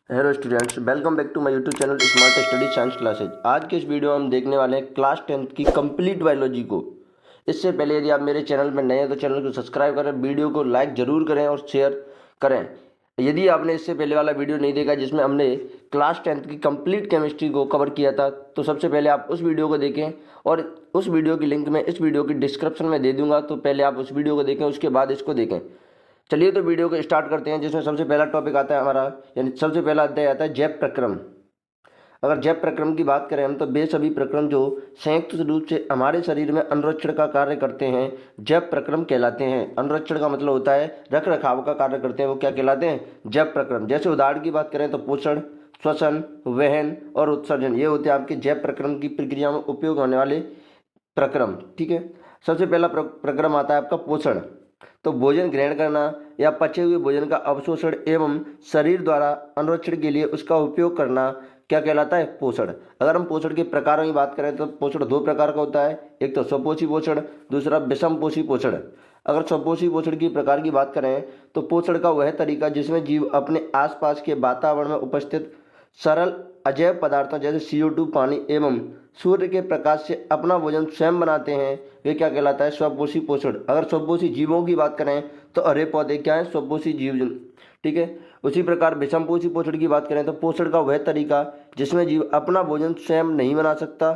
Hello students, welcome back to my YouTube channel smart study science classes. आज के इस video में हम देखने वाले हैं क्लास 10th की कंप्लीट बायोलॉजी को। इससे पहले यदि आप मेरे चैनल में नए हैं तो चैनल को सब्सक्राइब करें, वीडियो को लाइक ज़रूर करें और शेयर करें। यदि आपने इससे पहले वाला वीडियो नहीं देखा जिसमें हमने क्लास 10th की कंप्लीट केमिस्ट्री को कवर किया था, तो सबसे पहले आप उस वीडियो को देखें और उस वीडियो की लिंक मैं इस वीडियो की डिस्क्रिप्शन में दे दूँगा। तो पहले आप उस वीडियो को देखें, उसके बाद इसको देखें। चलिए तो वीडियो को स्टार्ट करते हैं, जिसमें सबसे पहला टॉपिक आता है हमारा, यानी सबसे पहला अध्याय आता है जैव प्रक्रम। अगर जैव प्रक्रम की बात करें हम, तो वे सभी प्रक्रम जो संयुक्त रूप से हमारे शरीर में अनुरक्षण का कार्य करते हैं जैव प्रक्रम कहलाते हैं। अनुरक्षण का मतलब होता है रख रखाव का कार्य करते हैं, वो क्या कहलाते हैं? जैव प्रक्रम। जैसे उदाहरण की बात करें तो पोषण, श्वसन, वहन और उत्सर्जन, ये होते हैं आपके जैव प्रक्रम की प्रक्रिया में उपयोग होने वाले प्रक्रम। ठीक है, सबसे पहला प्रक्रम आता है आपका पोषण। तो भोजन ग्रहण करना या पचे हुए भोजन का अवशोषण एवं शरीर द्वारा अनुरक्षण के लिए उसका उपयोग करना क्या कहलाता है? पोषण। अगर हम पोषण के प्रकारों की बात करें तो पोषण दो प्रकार का होता है, एक तो स्वपोषी पोषण, दूसरा विषमपोषी पोषण। अगर स्वपोषी पोषण की प्रकार की बात करें तो पोषण का वह तरीका जिसमें जीव अपने आसपास के वातावरण में उपस्थित सरल अजैव पदार्थों जैसे CO2, पानी एवं सूर्य के प्रकाश से अपना भोजन स्वयं बनाते हैं, वे क्या कहलाता है? स्वपोषी पोषण। अगर स्वपोषी जीवों की बात करें तो हरे पौधे क्या है? स्वपोषी जीव। ठीक है, उसी प्रकार विषमपोषी पोषण की बात करें तो पोषण का वह तरीका जिसमें जीव अपना भोजन स्वयं नहीं बना सकता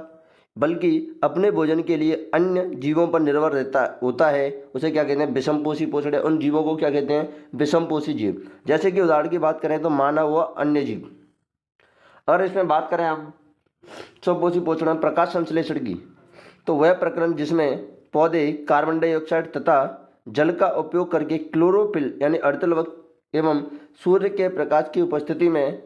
बल्कि अपने भोजन के लिए अन्य जीवों पर निर्भर रहता होता है, उसे क्या कहते हैं? विषमपोषी पोषण है। उन जीवों को क्या कहते हैं? विषमपोषी जीव। जैसे कि उदाहरण की बात करें तो मानव व अन्य जीव। और इसमें बात करें हम स्वपोषी पोषण में प्रकाश संश्लेषण की, तो वह प्रक्रम जिसमें पौधे कार्बन डाइऑक्साइड तथा जल का उपयोग करके क्लोरोफिल यानी अर्धलवक एवं सूर्य के प्रकाश की उपस्थिति में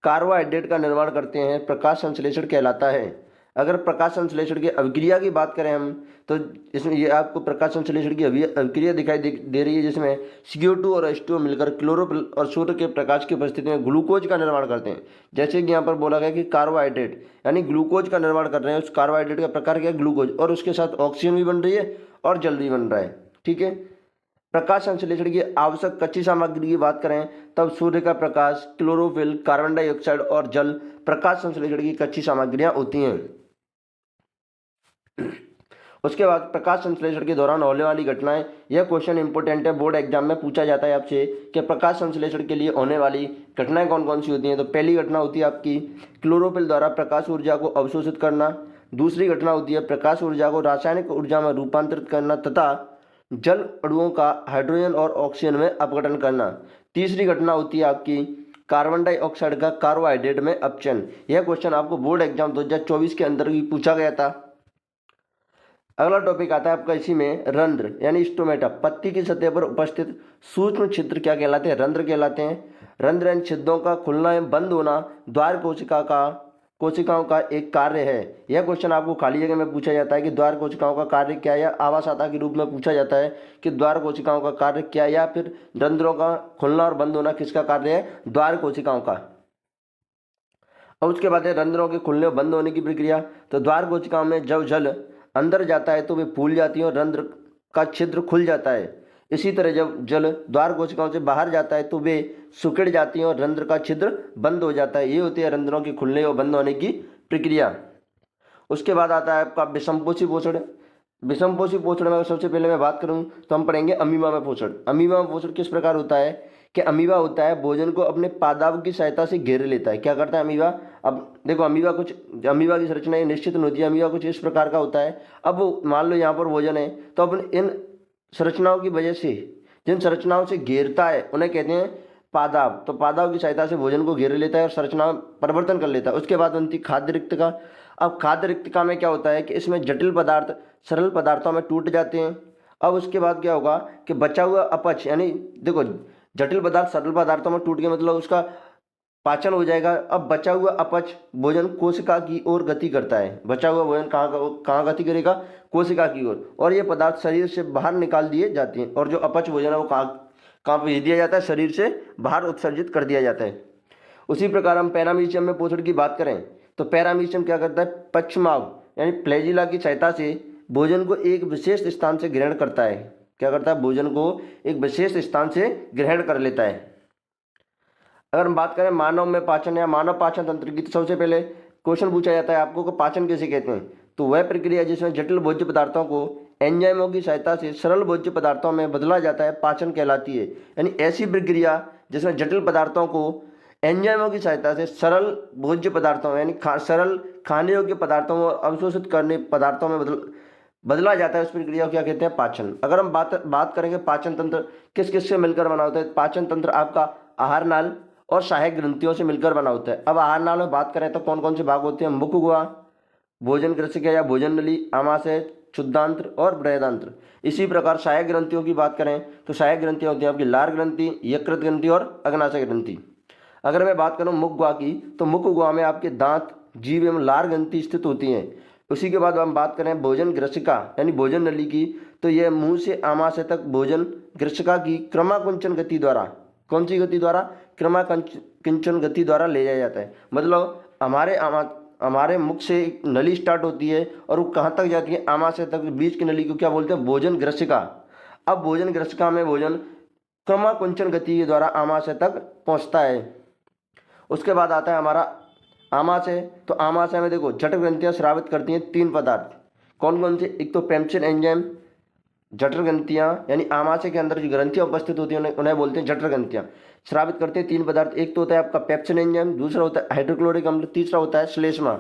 कार्बोहाइड्रेट का निर्माण करते हैं, प्रकाश संश्लेषण कहलाता है। अगर प्रकाश संश्लेषण की अभिक्रिया की बात करें हम, तो इसमें ये आपको प्रकाश संश्लेषण की अभिक्रिया दिखाई दे रही है, जिसमें CO2 और H2O मिलकर क्लोरोफिल और सूर्य के प्रकाश की उपस्थिति में ग्लूकोज का निर्माण करते हैं। जैसे कि यहाँ पर बोला गया कि कार्बोहाइड्रेट यानी ग्लूकोज का निर्माण कर रहे हैं, उस कार्बोहाइड्रेट का प्रकार क्या है? ग्लूकोज। और उसके साथ ऑक्सीजन भी बन रही है और जल भी बन रहा है। ठीक है, प्रकाश संश्लेषण की आवश्यक कच्ची सामग्री की बात करें तब सूर्य का प्रकाश, क्लोरोफिल, कार्बन डाइऑक्साइड और जल प्रकाश संश्लेषण की कच्ची सामग्रियां होती हैं। उसके बाद प्रकाश संश्लेषण के दौरान होने वाली घटनाएं, यह क्वेश्चन इंपॉर्टेंट है, बोर्ड एग्जाम में पूछा जाता है आपसे कि प्रकाश संश्लेषण के लिए होने वाली घटनाएं कौन कौन सी होती हैं। तो पहली घटना होती है आपकी क्लोरोफिल द्वारा प्रकाश ऊर्जा को अवशोषित करना। दूसरी घटना होती है प्रकाश ऊर्जा को रासायनिक ऊर्जा में रूपांतरित करना तथा जल अणुओं का हाइड्रोजन और ऑक्सीजन में अपघटन करना। तीसरी घटना होती है आपकी कार्बन डाइऑक्साइड का कार्बोहाइड्रेट में अपचयन। यह क्वेश्चन आपको बोर्ड एग्जाम 2024 के अंदर भी पूछा गया था। अगला टॉपिक आता है आपका इसी में रंध्र यानी स्टोमेटा। पत्ती की सतह पर उपस्थित सूक्ष्म छिद्र क्या कहलाते हैं? रंध्र कहलाते हैं। रंध्र यानी छिद्रों का खुलना एवं बंद होना द्वार कोशिकाओं का एक कार्य है। यह क्वेश्चन आपको खाली जगह में पूछा जाता है कि द्वार कोशिकाओं का कार्य क्या है, या आवासाता के रूप में पूछा जाता है कि द्वार कोशिकाओं का कार्य क्या है, या फिर रंध्रों का खुलना और बंद होना किसका कार्य है? द्वार कोशिकाओं का। और उसके बाद है रंध्रों के खुलने और बंद होने की प्रक्रिया। तो द्वार कोशिकाओं में जब जल अंदर जाता है तो वे फूल जाती हैं और रंध्र का छिद्र खुल जाता है। इसी तरह जब जल द्वार कोशिकाओं से बाहर जाता है तो वे सिकुड़ जाती हैं और रंध्र का छिद्र बंद हो जाता है। ये होती है रंध्रों के खुलने और बंद होने की प्रक्रिया। उसके बाद आता है आपका विषमपोषी पोषण। विषमपोषी पोषण में सबसे पहले मैं बात करूं तो हम पढ़ेंगे अमीबा में पोषण। अमीबा में पोषण किस प्रकार होता है कि अमीबा होता है भोजन को अपने पादाव की सहायता से घेर लेता है। क्या करता है अमीबा? अब देखो अमीबा की संरचना ये निश्चित नहीं होती है। अमीबा कुछ इस प्रकार का होता है। अब मान लो यहाँ पर भोजन है तो अपने इन संरचनाओं की वजह से जिन संरचनाओं से घेरता है उन्हें कहते हैं पादाव। तो पादाव की सहायता से भोजन को घेर लेता है और संरचना परिवर्तन कर लेता है। उसके बाद बनती खाद्य रिक्तका। अब खाद्य रिक्तका में क्या होता है कि इसमें जटिल पदार्थ सरल पदार्थों में टूट जाते हैं। अब उसके बाद क्या होगा कि बचा हुआ अपच, यानी देखो जटिल पदार्थ सरल पदार्थों में टूट गया मतलब उसका पाचन हो जाएगा। अब बचा हुआ अपच भोजन कोशिका की ओर गति करता है। बचा हुआ भोजन कहाँ गति करेगा? कोशिका की ओर। और ये पदार्थ शरीर से बाहर निकाल दिए जाते हैं। और जो अपच भोजन है वो कहाँ भेज दिया जाता है? शरीर से बाहर उत्सर्जित कर दिया जाता है। उसी प्रकार हम पैरामीशियम में पोषण की बात करें तो पैरामीशियम क्या करता है? पश्चमाव यानी फ्लैजिला की सहायता से भोजन को एक विशेष स्थान से ग्रहण करता है। क्या करता है? भोजन को एक विशेष स्थान से ग्रहण कर लेता है। अगर हम बात करें मानव में पाचन या मानव पाचन तंत्र की, तो सबसे पहले क्वेश्चन पूछा जाता है आपको कि पाचन किसे कहते हैं। तो वह प्रक्रिया जिसमें जटिल भोज्य पदार्थों को एंजाइमों की सहायता से सरल भोज्य पदार्थों में बदला जाता है पाचन कहलाती है। यानी ऐसी प्रक्रिया जिसमें जटिल पदार्थों को एंजाइमों की सहायता से सरल भोज्य पदार्थों में यानी सरल खाने योग्य पदार्थों को अवशोषित करने पदार्थों में बदला जाता है, उस प्रक्रिया को क्या कहते हैं, पाचन। अगर हम बात करेंगे पाचन तंत्र किस किस से मिलकर बना होता है, पाचन तंत्र आपका आहार नाल और सहायक ग्रंथियों से मिलकर बना होता है। अब आहार नाल में बात करें तो कौन कौन से भाग होते हैं, मुख गुहा, भोजन ग्रसिका या भोजन नली, आमाशय, क्षुद्धांत्र और बृहदांत्र। इसी प्रकार सहायक ग्रंथियों की बात करें तो सहायक ग्रंथियां होती हैं आपकी लार ग्रंथि, यकृत ग्रंथि और अग्नाशय ग्रंथि। अगर मैं बात करूं मुख गुहा की, तो मुख गुहा में आपके दांत, जीभ एवं लार ग्रंथि स्थित होती हैं। उसी के बाद हम बात करें भोजन ग्रसिका यानी भोजन नली की, तो यह मुंह से आमाशय तक भोजन ग्रसिका की क्रमाकुंचन गति द्वारा, कौन सी गति द्वारा, क्रमाकुंचन गति द्वारा ले जाया जाता है। मतलब हमारे मुख से नली स्टार्ट होती है और वो कहाँ तक जाती है, आमाशय तक, बीच की नली को क्या बोलते हैं, भोजन ग्रसिका। अब भोजन ग्रसिका में भोजन क्रमाकुंचन गति के द्वारा आमाशय तक पहुँचता है। उसके बाद आता है हमारा आमाशय। तो आमाशय में देखो जठर ग्रंथियां स्रावित करती हैं 3 पदार्थ, कौन कौन से, एक तो पेप्सिन एंजाइम, जठर ग्रंथियां यानी आमाशय के अंदर जो ग्रंथियां उपस्थित होती हैं उन्हें बोलते हैं जठर ग्रंथियां, स्रावित करते हैं 3 पदार्थ। एक तो होता है आपका पेप्सिन एंजाइम, दूसरा होता है हाइड्रोक्लोरिक अम्ल, तीसरा होता है श्लेष्मा।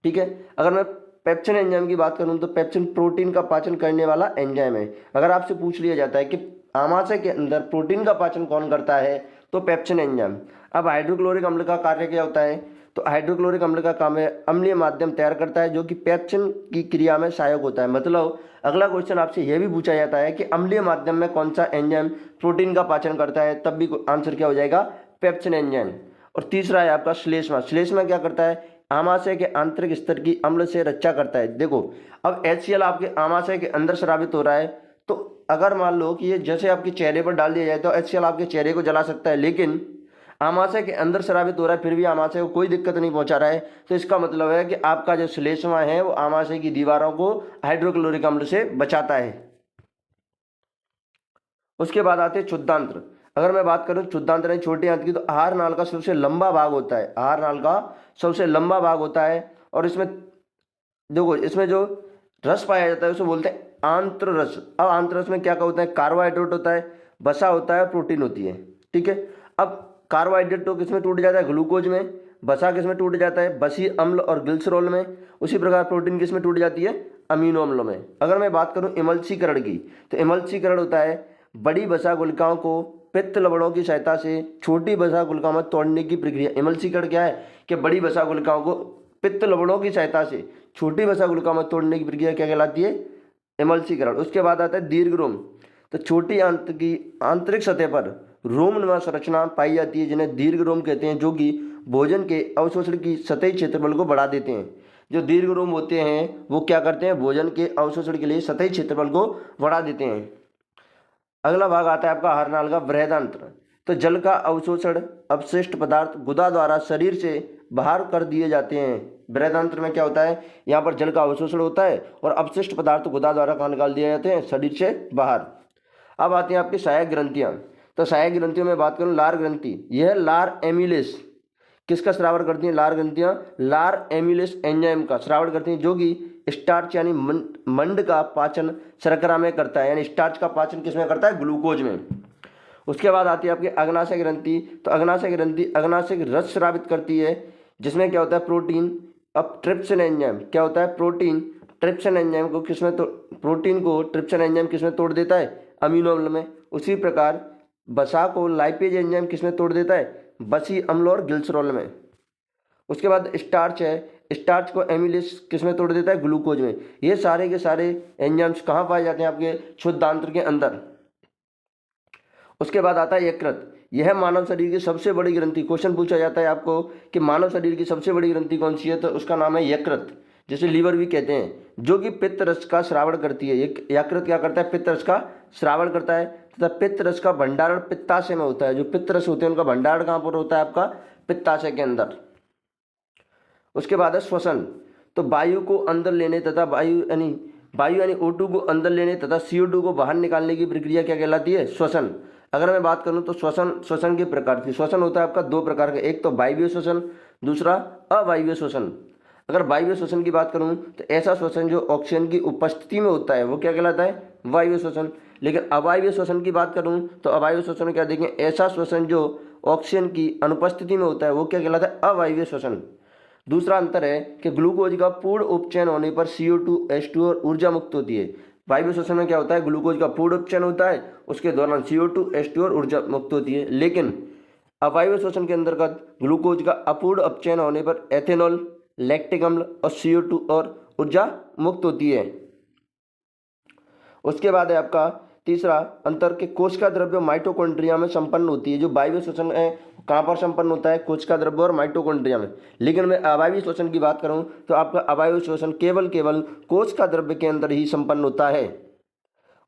ठीक है, अगर मैं पेप्सिन एंजाइम की बात करूं तो पेप्सिन प्रोटीन का पाचन करने वाला एंजाइम है। अगर आपसे पूछ लिया जाता है कि आमाशय के अंदर प्रोटीन का पाचन कौन करता है, तो पेप्सिन एंजाइम। अब हाइड्रोक्लोरिक अम्ल का कार्य क्या होता है, तो हाइड्रोक्लोरिक अम्ल का काम है अम्लीय माध्यम तैयार करता है जो कि पेप्सिन की क्रिया में सहायक होता है। मतलब अगला क्वेश्चन आपसे यह भी पूछा जाता है कि अम्लीय माध्यम में कौन सा एंजाइम प्रोटीन का पाचन करता है, तब भी आंसर क्या हो जाएगा, पेप्सिन एंजाइम। और तीसरा है आपका श्लेष्मा। श्लेष्मा क्या करता है, आमाशय के आंतरिक स्तर की अम्ल से रक्षा करता है। देखो अब HCl आपके आमाशय के अंदर स्रावित हो रहा है, तो अगर मान लो कि ये जैसे आपके चेहरे पर डाल दिया जाए तो HCl आपके चेहरे को जला सकता है, लेकिन आमाशय के अंदर स्रावित हो रहा है फिर भी आमाशय को कोई दिक्कत नहीं पहुंचा रहा है, तो इसका मतलब है कि आपका जो श्लेष्मा है वो आमाशय की दीवारों को हाइड्रोक्लोरिक अम्ल से बचाता है। उसके बाद आते हैं क्षुद्धांत्र। अगर मैं बात करूं क्षुद्धांत्र छोटी आंत की, तो आहार नाल का सबसे लंबा भाग होता है, आहार नाल का सबसे लंबा भाग होता है। और इसमें देखो इसमें जो रस पाया जाता है उसे बोलते हैं आंत्र रस। अब आंत्र रस में क्या होता है, कार्बोहाइड्रेट होता है, वसा होता है और प्रोटीन होती है। ठीक है, अब कार्बोहाइड्रेट तो किसमें टूट जाता है, ग्लूकोज में, वसा किसमें टूट जाता है, बसी अम्ल और ग्लिसरॉल में। उसी प्रकार प्रोटीन किसमें टूट जाती है, अमीनो अम्लों में। अगर मैं बात करूं इमल्सीकरण की, तो इमल्सीकरण होता है बड़ी वसा गुलिकाओं को पित्त लवणों की सहायता से छोटी वसा गुलिकाओं में तोड़ने की प्रक्रिया। इमल्सीकरण क्या है कि बड़ी वसा गुलिकाओं को पित्त लवणों की सहायता से छोटी वसा गुलिकाओं में तोड़ने की प्रक्रिया क्या कहलाती है, इमल्सीकरण। उसके बाद आता है दीर्घरोम। तो छोटी आंत की आंतरिक सतह पर रोमनुमा संरचना पाई जाती है जिन्हें दीर्घरोम कहते हैं, जो कि भोजन के अवशोषण की सतही क्षेत्रफल को बढ़ा देते हैं। जो दीर्घरोम होते हैं वो क्या करते हैं, भोजन के अवशोषण के लिए सतही क्षेत्रफल को बढ़ा देते हैं। अगला भाग आता है आपका आहार नाल का बृहदांत्र। तो जल का अवशोषण अवशिष्ट पदार्थ गुदा द्वारा शरीर से बाहर कर दिए जाते हैं। बृहदांत्र में क्या होता है, यहाँ पर जल का अवशोषण होता है और अपशिष्ट पदार्थ गुदा द्वारा कहाँ निकाल दिए जाते हैं, शरीर से बाहर। अब आती हैं आपकी सहायक ग्रंथियाँ। तो सहायक ग्रंथियों में बात करूँ लार ग्रंथि, यह लार एमिलेस किसका श्रावण करती हैं, लार ग्रंथियाँ लार एमिलेस एंजाइम का श्रावण करती हैं, जो कि स्टार्च यानी मंड का पाचन शर्करा में करता है। यानी स्टार्च का पाचन किसमें करता है, ग्लूकोज में। उसके बाद आती है आपकी अग्नाशय ग्रंथि। तो अग्नाशय ग्रंथि अग्नाशय रस स्रावित करती है, जिसमें क्या होता है, प्रोटीन। अब ट्रिप्सिन एंजाइम क्या होता है, प्रोटीन ट्रिप्सिन एंजाइम को किसमें तो प्रोटीन को ट्रिप्सिन एंजाइम किसमें तोड़ देता है, अमीनो अम्ल में। उसी प्रकार वसा को लाइपेज एंजाइम किसमें तोड़ देता है, बसी अम्ल और ग्लिसरॉल में। उसके बाद स्टार्च है, स्टार्च को एमिलेस किसमें तोड़ देता है, ग्लूकोज में। ये सारे के सारे एंजाइम्स कहाँ पाए जाते हैं, आपके क्षुद्धांत्र के अंदर। उसके बाद आता है यकृत। यह मानव शरीर की सबसे बड़ी ग्रंथि। क्वेश्चन पूछा जाता है आपको कि मानव शरीर की सबसे बड़ी ग्रंथि कौन सी है, तो उसका नाम है यकृत, जिसे लीवर भी कहते हैं, जो कि पित्त रस का श्रावण करती है। यकृत क्या करता है, पित्त रस का श्रावण करता है तथा पित्त रस का भंडारण पित्ताशय में होता है। जो पित्त रस होते हैं उनका भंडारण कहाँ पर होता है, आपका पित्ताशय के अंदर। उसके बाद है श्वसन। तो वायु को अंदर लेने तथा वायु यानी O2 को अंदर लेने तथा CO2 को बाहर निकालने की प्रक्रिया क्या कहलाती है, श्वसन। अगर मैं बात करूं तो श्वसन के प्रकार की श्वसन होता है आपका दो प्रकार का, एक तो वायवीय श्वसन, दूसरा अवायवीय श्वसन। अगर वायवीय श्वसन की बात करूं तो ऐसा श्वसन जो ऑक्सीजन की उपस्थिति में होता है वो क्या कहलाता है, वायवीय श्वसन। लेकिन अवायवीय श्वसन की बात करूं तो अवायवीय श्वसन में क्या देखें, ऐसा श्वसन जो ऑक्सीजन की अनुपस्थिति में होता है वो क्या कहलाता है, अवायवीय श्वसन। दूसरा अंतर है कि ग्लूकोज का पूर्ण उपचयन होने पर CO2 H2 और ऊर्जा मुक्त होती है। वायवीय श्वसन में क्या होता है, ग्लूकोज का पूर्ण उपचयन होता है, उसके दौरान CO2 H2 और ऊर्जा मुक्त होती है। लेकिन अवायवीय श्वसन के अंतर्गत ग्लूकोज का अपूर्ण अपचयन होने पर एथेनॉल, लैक्टिक अम्ल और CO2 और ऊर्जा मुक्त होती है। उसके बाद है आपका तीसरा अंतर के कोशिका द्रव्य माइटोकॉन्ड्रिया में संपन्न होती है। जो वायवीय श्वसन है कहाँ पर संपन्न होता है, कोशिका द्रव्य और माइटोकॉन्ड्रिया में। लेकिन मैं अवायवीय श्वसन की बात करूं तो आपका अवायवीय श्वसन केवल कोशिका द्रव्य के अंदर ही संपन्न होता है।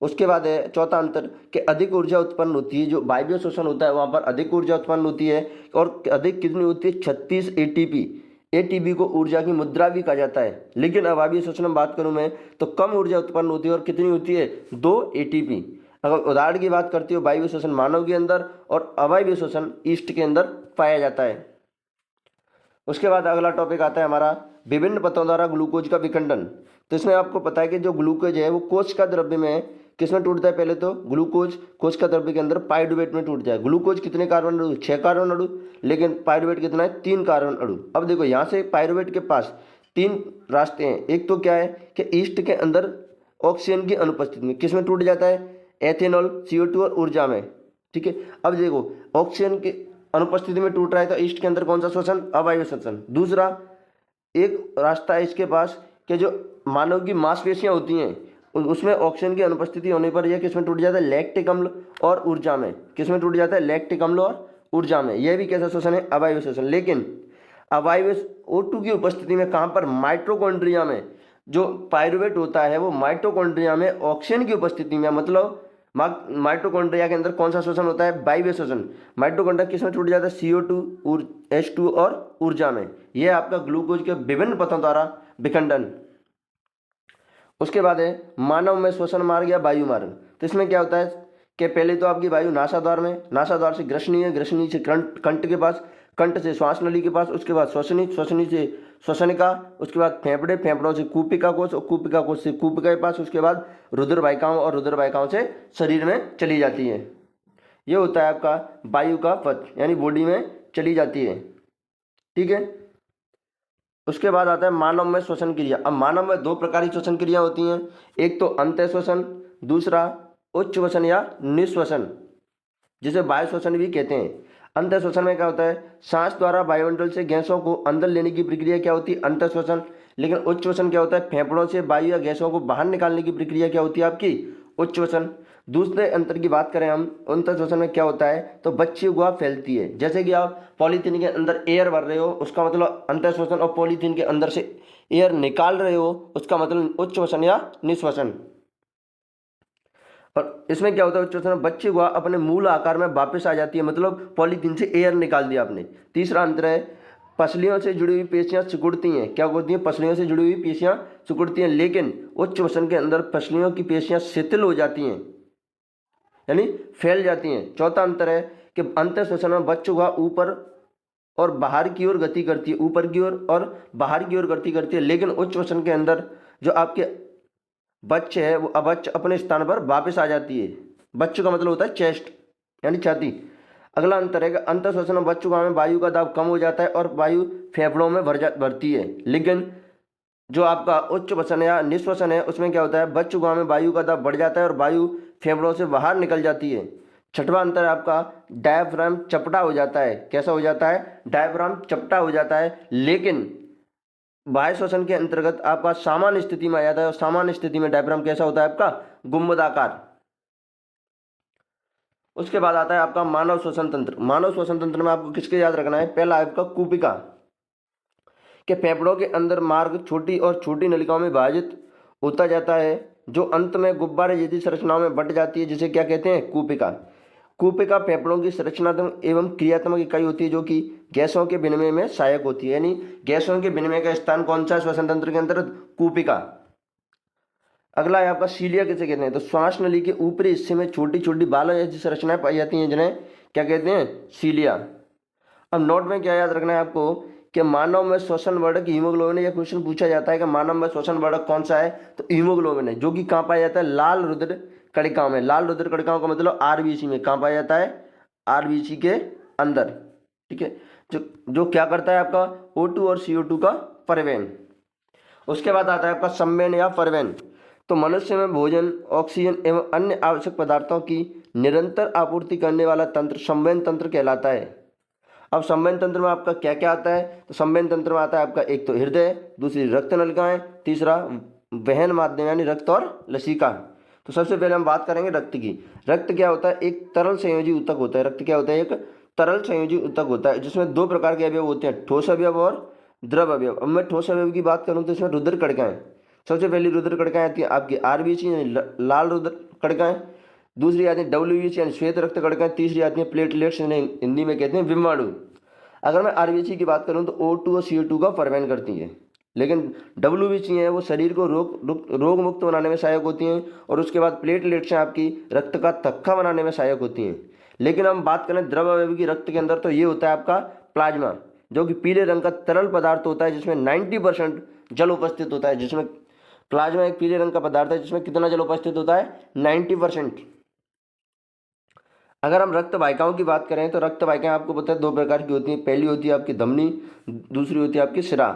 उसके बाद है चौथा अंतर कि अधिक ऊर्जा उत्पन्न होती है। जो वायवीय श्वसन होता है वहाँ पर अधिक ऊर्जा उत्पन्न होती है, और अधिक कितनी होती है, 36 ATP। ATP को ऊर्जा की मुद्रा भी कहा जाता है। लेकिन अवायवीय श्वसन में बात करूं मैं तो कम ऊर्जा उत्पन्न होती है, और कितनी होती है, 2 ATP। अगर उदाहरण की बात करती हो, वायवीय श्वसन मानव के अंदर और अवायवीय श्वसन ईस्ट के अंदर पाया जाता है। उसके बाद अगला टॉपिक आता है हमारा विभिन्न पथों द्वारा ग्लूकोज का विखंडन। तो इसमें आपको पता है कि जो ग्लूकोज है वो कोशिका द्रव्य में किसमें टूटता है, पहले तो ग्लूकोज कोशिका द्रव्य के अंदर पाइरुवेट में टूट जाए। ग्लूकोज कितने कार्बन अणु, 6 कार्बन अणु, लेकिन पाइरुवेट कितना है, 3 कार्बन अणु। अब देखो यहाँ से पाइरुवेट के पास 3 रास्ते हैं। एक तो क्या है कि ईस्ट के अंदर ऑक्सीजन की अनुपस्थिति में किसमें टूट जाता है, एथेनॉल, CO2 और ऊर्जा में। ठीक है, अब देखो ऑक्सीजन की अनुपस्थिति में टूट रहा है तो ईस्ट के अंदर कौन सा श्वसन, अवायवीय श्वसन। दूसरा एक रास्ता है इसके पास कि जो मानव की मांसपेशियां होती हैं उसमें ऑक्सीजन की अनुपस्थिति होने पर यह किसमें टूट जाता है, लैक्टिक अम्ल और ऊर्जा में। किसमें टूट जाता है, लैक्टिक अम्ल और ऊर्जा में। यह भी कैसा श्वसन है, अवायवीय श्वसन। लेकिन अवायवीय O2 की उपस्थिति में कहाँ पर, माइटोकॉन्ड्रिया में। जो पाइरुवेट होता है वो माइटोकॉन्ड्रिया में ऑक्सीजन की उपस्थिति में, मतलब माइटोकॉन्ड्रिया के अंदर कौन सा श्वसन होता है, वायवीय श्वसन। माइटोकॉन्ड्रिया किसमें टूट जाता है, CO2 H2 और ऊर्जा में। यह आपका ग्लूकोज के विभिन्न पथों द्वारा विखंडन। उसके बाद है मानव में श्वसन मार्ग या वायु मार्ग। तो इसमें क्या होता है कि पहले तो आपकी वायु नासाद्वार में, नासाद्वार से ग्रसनी है, ग्रसनी से कंठ के पास, कंठ से श्वास नली के पास, उसके बाद श्वसनी, श्वसनी से श्वसनिका, उसके बाद फेफड़े, फेफड़ों से कूपिका कोश और कूपिका कोश से कूपिका के पास, उसके बाद रुधिर वाहिकाओं और रुधिर वाहिकाओं से शरीर में चली जाती है। ये होता है आपका वायु का पथ, यानी बॉडी में चली जाती है। ठीक है, उसके बाद आता है मानव में श्वसन क्रिया। अब मानव में 2 प्रकार की श्वसन क्रिया होती हैं, एक तो अंतः श्वसन, दूसरा उच्च श्वसन या निःश्वसन, जिसे वायु श्वसन भी कहते हैं। अंतः श्वसन में क्या होता है, सांस द्वारा वायुमंडल से गैसों को अंदर लेने की प्रक्रिया क्या होती है, अंतः श्वसन। लेकिन उच्च श्वसन क्या होता है, फेफड़ों से वायु या गैसों को बाहर निकालने की प्रक्रिया क्या होती है आपकी, उच्च श्वसन। दूसरे अंतर की बात करें हम, अंतः श्वसन में क्या होता है, तो बच्ची गुहा फैलती है। जैसे कि आप पॉलीथीन के अंदर एयर भर रहे हो, उसका मतलब अंतः श्वसन, और पॉलीथीन के अंदर से एयर निकाल रहे हो, उसका मतलब उच्च श्वसन या निःश्वसन। और इसमें क्या होता है, उच्च श्वसन में बच्ची गुहा अपने मूल आकार में वापस आ जाती है, मतलब पॉलीथीन से एयर निकाल दिया आपने। तीसरा अंतर है पसलियों से जुड़ी हुई पेशियां सिकुड़ती हैं। क्या होती हैं, पसलियों से जुड़ी हुई पेशियां सिकुड़ती हैं। लेकिन उच्च श्वसन के अंदर पसलियों की पेशियां शिथिल हो जाती हैं, यानी फैल जाती हैं। चौथा अंतर है कि अंतः श्वसन में बच्ची गुहा ऊपर और बाहर की ओर गति करती है, ऊपर की ओर और बाहर की ओर गति करती है। लेकिन उच्च श्वसन के अंदर जो आपके बच्चे है वो अबच्च अपने स्थान पर वापस आ जाती है। बच्चों का मतलब होता है चेस्ट, यानी छाती। अगला अंतर है कि अंतः श्वसन में बच्चों में वायु का दाब कम हो जाता है और वायु फेफड़ों में भरती है। लेकिन जो आपका उच्च श्वसन या निःश्वसन है उसमें क्या होता है, बच्चों में वायु का दाब बढ़ जाता है और वायु फेफड़ों से बाहर निकल जाती है। छठवां अंतर है आपका डायफ्राम चपटा हो जाता है। कैसा हो जाता है, डायफ्राम चपटा हो जाता है। लेकिन बाह्य श्वसन के अंतर्गत आपका सामान्य स्थिति में आ जाता है, और सामान्य स्थिति में डायफ्राम कैसा होता है आपका, गुंबदाकार। उसके बाद आता है आपका मानव श्वसन तंत्र। मानव श्वसन तंत्र में आपको किसके याद रखना है, पहला आपका कूपिका के फेफड़ों के अंदर मार्ग छोटी और छोटी नलिकाओं में विभाजित होता जाता है, जो अंत में गुब्बारे जैसी संरचनाओं में बट जाती है, जिसे क्या कहते हैं, कूपिका। कूपिका फेफड़ों की संरचनात्मक एवं क्रियात्मक इकाई होती है, जो कि गैसों के विनिमय में सहायक होती है। यानी गैसों के विनिमय का स्थान कौन सा, श्वसन तंत्र के अंतर्गत, कूपिका। अगला है आपका सीलिया किसे कहते हैं, तो श्वास नली के ऊपरी हिस्से में छोटी छोटी बालों जैसी संरचनाएं पाई जाती हैं जिन्हें क्या कहते हैं, सीलिया। अब नोट में क्या याद रखना है आपको कि मानव में श्वसन वर्धक हीमोग्लोबिन है। यह क्वेश्चन पूछा जाता है कि मानव में श्वसन वर्धक कौन सा है, तो हीमोग्लोबिन है, जो कि कहाँ पाया जाता है, लाल रुधिर कणिकाओं में। लाल रुधिर कणिकाओं का मतलब आरबीसी में। कहाँ पाया जाता है, आरबीसी के अंदर। ठीक है, जो जो क्या करता है आपका O2 और CO2 का परिवहन। उसके बाद आता है आपका संवहन या परिवहन। तो मनुष्य में भोजन, ऑक्सीजन एवं अन्य आवश्यक पदार्थों की निरंतर आपूर्ति करने वाला तंत्र संवहन तंत्र कहलाता है। अब संवहन तंत्र में आपका क्या क्या आता है, तो संवहन तंत्र में आता है आपका एक तो हृदय, दूसरी रक्त नलिकाएं, तीसरा वहन माध्यम यानी रक्त और लसिका। तो सबसे पहले हम बात करेंगे रक्त की। रक्त क्या होता है, एक तरल संयोजी ऊतक होता है। रक्त क्या होता है, एक तरल संयोजी ऊतक होता है जिसमें दो प्रकार के अवयव होते हैं, ठोस अवयव और द्रव अवयव। अब मैं ठोस अवयव की बात करूं तो इसमें रुधिर कणिकाएं, सबसे पहली रुधिर कणिकाएं आती है आपकी आरबीसी यानी लाल रुधिर कणिकाएं, दूसरी आती है डब्ल्यूबीसी यानी श्वेत रक्त कणिकाएं, तीसरी आती है प्लेटलेट्स यानी हिंदी में कहते हैं विमाणु। अगर मैं आरबीसी की बात करूं तो O2 और CO2 का परिवहन करती है, लेकिन डब्ल्यूबीसी है वो शरीर को रोग मुक्त बनाने में सहायक होती हैं, और उसके बाद प्लेटलेट्स हैं आपकी रक्त का थक्का बनाने में सहायक होती हैं। लेकिन हम बात करें द्रव अवयव की रक्त के अंदर, तो ये होता है आपका प्लाज्मा, जो कि पीले रंग का तरल पदार्थ होता है जिसमें 90% जल उपस्थित होता है। जिसमें प्लाज्मा एक पीले रंग का पदार्थ है जिसमें कितना जल उपस्थित होता है, 90%। अगर हम रक्त वाहिकाओं की बात करें तो रक्त वाहिकाएं आपको पता है दो प्रकार की होती हैं। पहली होती है आपकी धमनी, दूसरी होती है आपकी शिरा।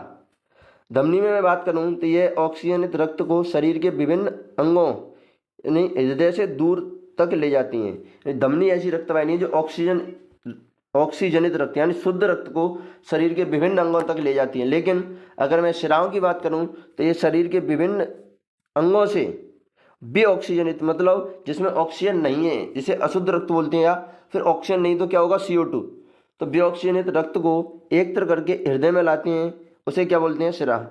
धमनी में मैं बात करूं तो ये ऑक्सीजनित रक्त को शरीर के विभिन्न अंगों यानी हृदय से दूर तक ले जाती हैं। धमनी ऐसी रक्त वाहिनी है जो ऑक्सीजनित रक्त यानी शुद्ध रक्त को शरीर के विभिन्न अंगों तक ले जाती है। लेकिन अगर मैं शिराओं की बात करूं तो ये शरीर के विभिन्न अंगों से बेऑक्सीजनित मतलब जिसमें ऑक्सीजन नहीं है, जिसे अशुद्ध रक्त बोलते हैं, या फिर ऑक्सीजन नहीं तो क्या होगा, CO2। तो बेऑक्सीजनित रक्त को एकत्र करके हृदय में लाते हैं, उसे क्या बोलते हैं, शिरा।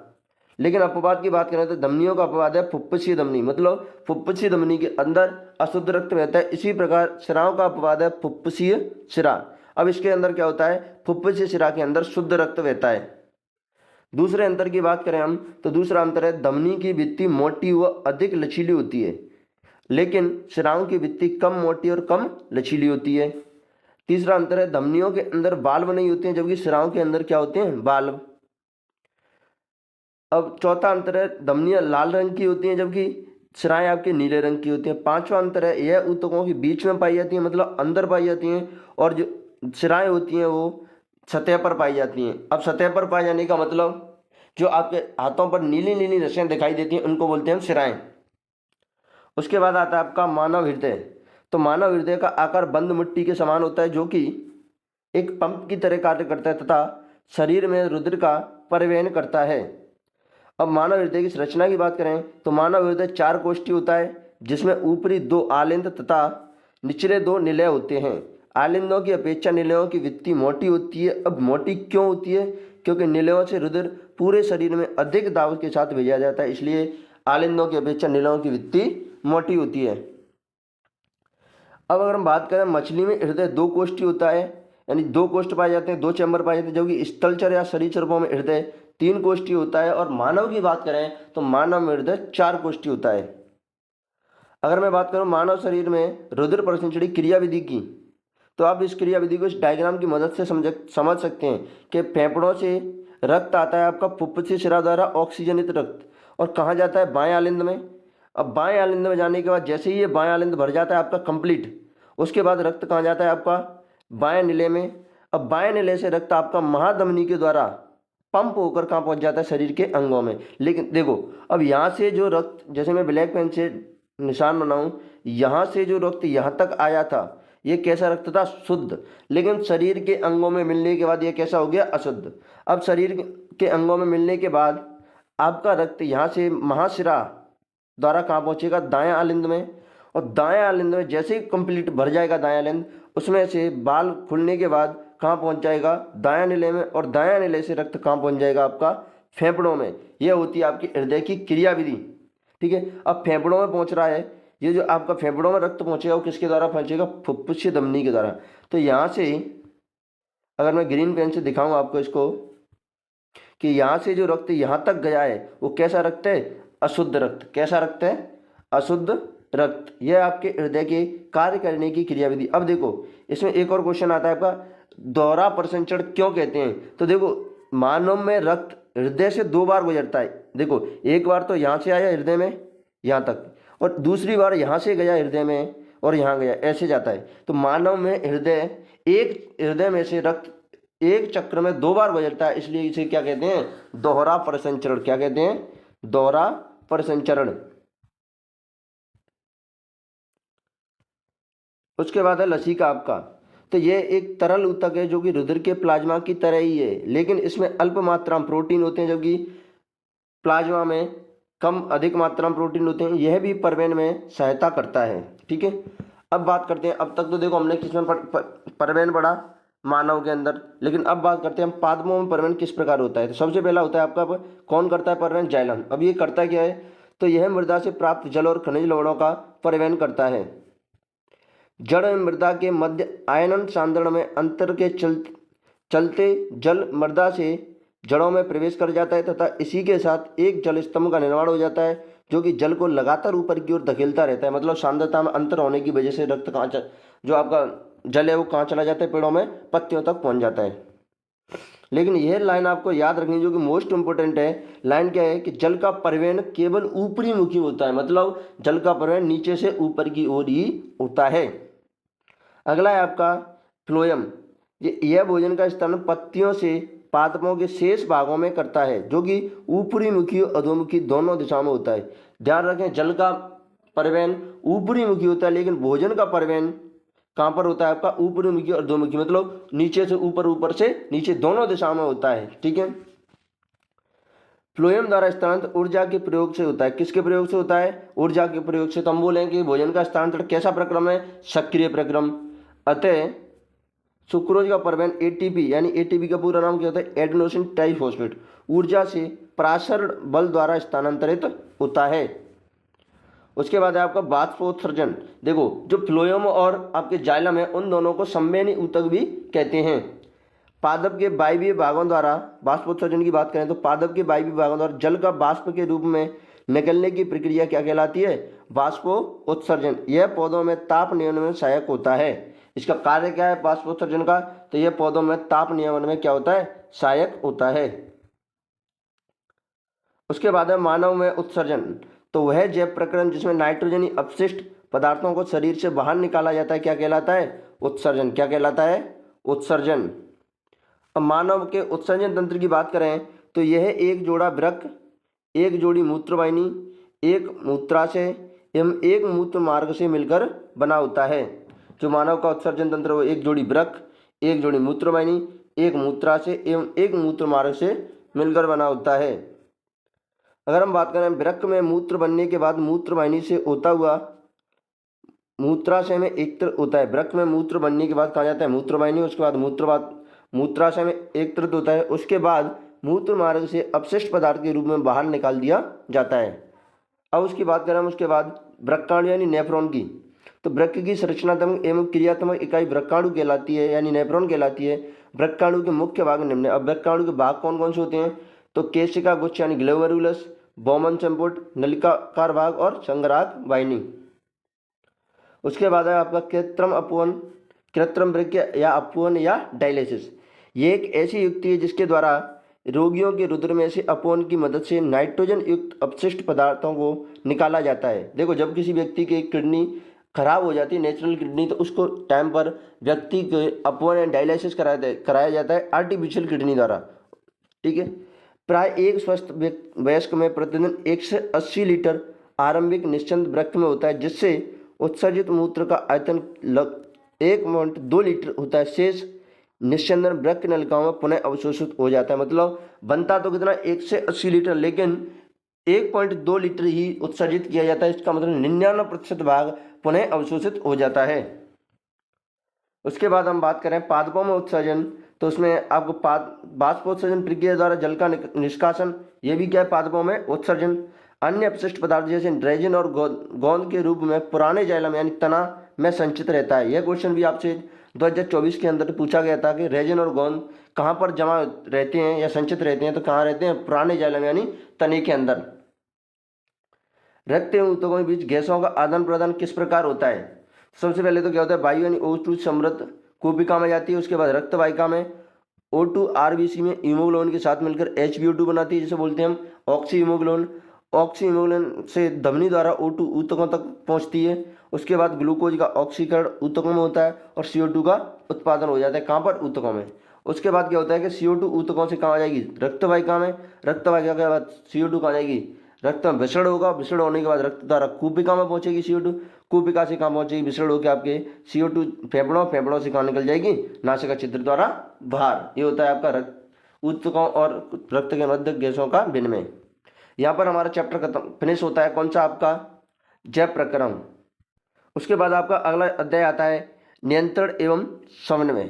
लेकिन अपवाद की बात करें तो धमनियों का अपवाद है फुफ्फुसीय धमनी, मतलब फुफ्फुसीय धमनी के अंदर अशुद्ध रक्त बहता है। इसी प्रकार शिराओं का अपवाद है फुफ्फुसीय शिरा। अब इसके अंदर क्या होता है, फुफ्फुसीय शिरा के अंदर शुद्ध रक्त बहता है। दूसरे अंतर की बात करें हम तो दूसरा अंतर है धमनी की भित्ति मोटी व अधिक लचीली होती है, लेकिन शिराओं की भित्ति कम मोटी और कम लचीली होती है। तीसरा अंतर है धमनियों के अंदर बाल्ब नहीं होते हैं, जबकि शिराओं के अंदर क्या होते हैं, बाल्ब। अब चौथा अंतर है धमनियां लाल रंग की होती हैं जबकि शिराएं आपके नीले रंग की होती हैं। पांचवा अंतर है यह ऊतकों के बीच में पाई जाती हैं, मतलब अंदर पाई जाती हैं, और जो शिराएं होती हैं वो सतह पर पाई जाती हैं। अब सतह पर पाए जाने का मतलब जो आपके हाथों पर नीली नीली रस्सियां दिखाई देती हैं उनको बोलते हैं हम शिराएं। उसके बाद आता है आपका मानव हृदय। तो मानव हृदय का आकार बंद मिट्टी के समान होता है, जो कि एक पंप की तरह कार्य करता है तथा शरीर में रुधिर का परिवहन करता है। अब मानव हृदय की संरचना की बात करें तो मानव हृदय 4 कोष्ठी होता है, जिसमें ऊपरी 2 आलिंद तथा निचले 2 निलय होते हैं। आलिंदों की अपेक्षा निलयों की भित्ति मोटी होती है। अब मोटी क्यों होती है, क्योंकि निलयों से रुधिर पूरे शरीर में अधिक दाब के साथ भेजा जाता है, इसलिए आलिंदों की अपेक्षा निलयों की भित्ति मोटी होती है। अब अगर हम बात करें मछली में हृदय 2 कोष्ठी होता है, यानी 2 कोष्ठ पाए जाते हैं, 2 चैम्बर पाए जाते हैं, जबकि स्थलचर या सरीसृपों में हृदय 3 कोष्ठी होता है। और मानव की बात करें तो मानव में हृदय 4 कोष्ठी होता है। अगर मैं बात करूं मानव शरीर में रुधिर परिसंचरण क्रियाविधि की, तो आप इस क्रियाविधि को इस डायग्राम की मदद से समझ सकते हैं कि फेफड़ों से रक्त आता है आपका फुफ्फुसीय शिरा द्वारा ऑक्सीजनित रक्त, और कहाँ जाता है, बाएं आलिंद में। अब बाएं आलिंद में जाने के बाद जैसे ही ये बाएं आलिंद भर जाता है आपका कंप्लीट, उसके बाद रक्त कहाँ जाता है आपका, बाएं निले में। अब बाएं निले से रक्त आपका महाधमनी के द्वारा पंप होकर कहाँ पहुँच जाता है, शरीर के अंगों में। लेकिन देखो अब यहाँ से जो रक्त, जैसे मैं ब्लैक पेन से निशान बनाऊँ, यहाँ से जो रक्त यहाँ तक आया था ये कैसा रक्त था, शुद्ध। लेकिन शरीर के अंगों में मिलने के बाद ये कैसा हो गया, अशुद्ध। अब शरीर के अंगों में मिलने के बाद आपका रक्त यहाँ से महाशिरा द्वारा कहाँ पहुँचेगा, दाएं आलिंद में। और दाएं आलिंद में जैसे ही कंप्लीट भर जाएगा दाएं आलिंद, उसमें से बाल खुलने के बाद कहाँ पहुँच जाएगा, दायां निले में। और दायां निले से रक्त कहाँ पहुँच जाएगा आपका, फेफड़ों में। यह होती है आपकी हृदय की क्रियाविधि। ठीक है, अब फेफड़ों में पहुँच रहा है, ये जो आपका फेफड़ों में रक्त पहुँचेगा वो किसके द्वारा पहुँचेगा, फुफ्फुसीय धमनी के द्वारा। तो यहाँ से अगर मैं ग्रीन पेन से दिखाऊँ आपको इसको कि यहाँ से जो रक्त यहाँ तक गया है वो कैसा रक्त है, अशुद्ध रक्त। कैसा रक्त है, अशुद्ध रक्त, यह आपके हृदय के कार्य करने की क्रियाविधि। अब देखो इसमें एक और क्वेश्चन आता है आपका, दोहरा परिसंचरण क्यों कहते हैं? तो देखो मानव में रक्त हृदय से 2 बार गुजरता है। देखो एक बार तो यहाँ से आया हृदय में यहाँ तक, और दूसरी बार यहाँ से गया हृदय में और यहाँ गया, ऐसे जाता है। तो मानव में एक हृदय में से रक्त एक चक्र में 2 बार गुजरता है, इसलिए इसे क्या कहते हैं? दोहरा परिसंचरण। क्या कहते हैं? दोहरा परिसंचरण। उसके बाद है लसिका आपका, तो ये एक तरल ऊतक है जो कि रुधिर के प्लाज्मा की तरह ही है, लेकिन इसमें अल्प मात्रा में प्रोटीन होते हैं, जबकि प्लाज्मा में कम अधिक मात्रा में प्रोटीन होते हैं। यह भी परवेन में सहायता करता है। ठीक है, अब बात करते हैं, अब तक तो देखो हमने किसमें परवेन पढ़ा? मानव के अंदर। लेकिन अब बात करते हैं हम पादपों में परवेन किस प्रकार होता है। तो सबसे पहला होता है आपका, कौन करता है परवेन? जाइलम। अब ये करता क्या है? तो यह मृदा से प्राप्त जल और खनिज लवणों का परवेन करता है। जड़ में मृदा के मध्य आयनन सांद्रण में अंतर के चलते जल मृदा से जड़ों में प्रवेश कर जाता है तथा इसी के साथ एक जल स्तंभ का निर्माण हो जाता है, जो कि जल को लगातार ऊपर की ओर धकेलता रहता है। मतलब सांद्रता में अंतर होने की वजह से रक्त कहाँ जो आपका जल है वो कहाँ चला जाता है? पेड़ों में पत्तियों तक पहुँच जाता है। लेकिन यह लाइन आपको याद रखनी जो कि मोस्ट इंपोर्टेंट है। लाइन क्या है कि जल का परिवहन केवल ऊपरी मुखी होता है, मतलब जल का परिवहन नीचे से ऊपर की ओर ही होता है। अगला है आपका फ्लोएम। यह भोजन का स्थान पत्तियों से पादपों के शेष भागों में करता है, जो कि ऊपरी मुखी और अधोमुखी दोनों दिशाओं में होता है। ध्यान रखें, जल का परिवहन ऊपरी मुखी होता है, लेकिन भोजन का परिवहन कहाँ पर होता है आपका? ऊपरी मुखी और अधोमुखी, मतलब नीचे से ऊपर, ऊपर से नीचे, दोनों दिशाओं में होता है। ठीक है, फ्लोएम द्वारा स्थानांतरण ऊर्जा के प्रयोग से होता है। किसके प्रयोग से होता है? ऊर्जा के प्रयोग से। तो हम बोलें कि भोजन का स्थानांतरण कैसा प्रक्रम है? सक्रिय प्रक्रम। अतः सुक्रोज का परिवहन एटीपी, यानी एटीपी का पूरा नाम क्या होता है? एडेनोसिन ट्राइफॉस्फेट, ऊर्जा से परासरण बल द्वारा स्थानांतरित होता है। उसके बाद है आपका बाष्पोत्सर्जन। देखो जो फ्लोएम और आपके जाइलम है उन दोनों को संवहनी ऊतक भी कहते हैं। पादप के वायवीय भागों द्वारा बाष्पोत्सर्जन की बात करें तो पादप के वायवीय भागों द्वारा जल का बाष्प के रूप में निकलने की प्रक्रिया क्या कहलाती है? बाष्पोत्सर्जन। यह पौधों में ताप नियमन में सहायक होता है। इसका कार्य क्या है बाष्पोत्सर्जन का? तो यह पौधों में ताप नियमन में क्या होता है? सहायक होता है। उसके बाद है मानव में उत्सर्जन। तो वह जैव प्रक्रम जिसमें नाइट्रोजनी अपशिष्ट पदार्थों को शरीर से बाहर निकाला जाता है क्या कहलाता है? उत्सर्जन। क्या कहलाता है? उत्सर्जन। अब मानव के उत्सर्जन तंत्र की बात करें तो यह एक जोड़ा वृक्क, एक जोड़ी मूत्रवाहिनी, एक मूत्राशय एवं एक मूत्र मार्ग से मिलकर बना होता है। जो मानव का उत्सर्जन तंत्र वो एक जोड़ी वृक्क, एक जोड़ी मूत्रवाहिनी, एक मूत्राशय एवं एक मूत्र मार्ग से मिलकर बना होता है। अगर हम बात करें वृक्क में मूत्र बनने के बाद मूत्रवाहिनी से होता हुआ मूत्राशय में एकत्र होता है। वृक्क में मूत्र बनने के बाद कहा जाता है मूत्रवाहिनी, उसके बाद मूत्राशय में एकत्रित होता है, उसके बाद मूत्र मार्ग से अपशिष्ट पदार्थ के रूप में बाहर निकाल दिया जाता है। अब उसकी बात करें हम उसके बाद वृक्काणु यानी नेफ्रॉन की। तो वृक्क की संरचनात्मक एवं क्रियात्मक इकाई वृक्काणु कहलाती है, यानी नेफ्रॉन कहलाती है। वृक्काणु के मुख्य भाग निम्न है। अब वृक्काणु के भाग कौन कौन से होते हैं? तो केशिका गुच्छ यानी ग्लोमेरुलस, बोमन संपुट, नलिकाकार भाग और संग्राहक वाहिनी। उसके बाद है आपका कृत्रिम अपवन, कृत्रिम वृक्क या अपवन या डायलिसिस। ये एक ऐसी युक्ति है जिसके द्वारा रोगियों के रुधिर में से अपवन की मदद से नाइट्रोजन युक्त अपशिष्ट पदार्थों को निकाला जाता है। देखो जब किसी व्यक्ति की किडनी खराब हो जाती है, नेचुरल किडनी, तो उसको टाइम पर व्यक्ति के अपवन एंड डायलिसिस कराया जाता है आर्टिफिशियल किडनी द्वारा। ठीक है, प्राय एक स्वस्थ वयस्क में प्रतिदिन 1 से 80 लीटर आरंभिक निश्चंद वृक्क में होता है, जिससे उत्सर्जित मूत्र का आयतन 1.2 लीटर होता है। शेष निश्चंदन वृक्क नलिकाओं में पुनः अवशोषित हो जाता है। मतलब बनता तो कितना 1 से 80 लीटर, लेकिन 1.2 लीटर ही उत्सर्जित किया जाता है। इसका मतलब 99% भाग पुनः अवशोषित हो जाता है। उसके बाद हम बात करें पादपों में उत्सर्जन, तो उसमें आपको बाष्पोत्सर्जन प्रक्रिया द्वारा जल का निष्कासन, ये भी क्या है? पादपों में उत्सर्जन। अन्य अपशिष्ट पदार्थ जैसे रेजिन और गोंद के रूप में पुराने जाइलम यानी तना में संचित रहता है। यह क्वेश्चन भी आपसे 2024 के अंदर पूछा गया था कि रेजिन और गोंद कहाँ पर जमा रहते हैं या संचित रहते हैं? तो कहाँ रहते हैं? पुराने जाइलम यानी तने के अंदर। रक्त एवं ऊतकों के बीच गैसों का आदान प्रदान किस प्रकार होता है? सबसे पहले तो क्या होता है, वायु यानी O2 समृद्ध कोशिका में जाती है, उसके बाद रक्त वाहिका में O2 RBC में हीमोग्लोबिन के साथ मिलकर HbO2 बनाती है, जिसे बोलते हैं हम ऑक्सी हीमोग्लोबिन। ऑक्सी हीमोग्लोबिन से धमनी द्वारा O2 ऊतकों तक पहुंचती है। उसके बाद ग्लूकोज का ऑक्सीकरण ऊतकों में होता है और CO2 का उत्पादन हो जाता है। कहाँ पर? ऊतकों में। उसके बाद क्या होता है कि CO2 ऊतकों से कहाँ आ जाएगी? रक्त वाहिका में। रक्त वाहिका के बाद CO2 कहाँ जाएगी? रक्त में विसरण होगा, विसरण होने के बाद रक्त द्वारा कूपिका में पहुंचेगी CO2, कूपिका से कहाँ पहुंचेगी? विसरण होकर आपके CO2 फेफड़ों, फेफड़ों से कहाँ निकल जाएगी? नासिका छिद्र द्वारा बाहर। ये होता है आपका रक्त ऊतकों और रक्त के मध्य गैसों का विनिमय। यहाँ पर हमारा चैप्टर खत्म फिनिश होता है। कौन सा? आपका जैव प्रक्रम। उसके बाद आपका अगला अध्याय आता है नियंत्रण एवं समन्वय।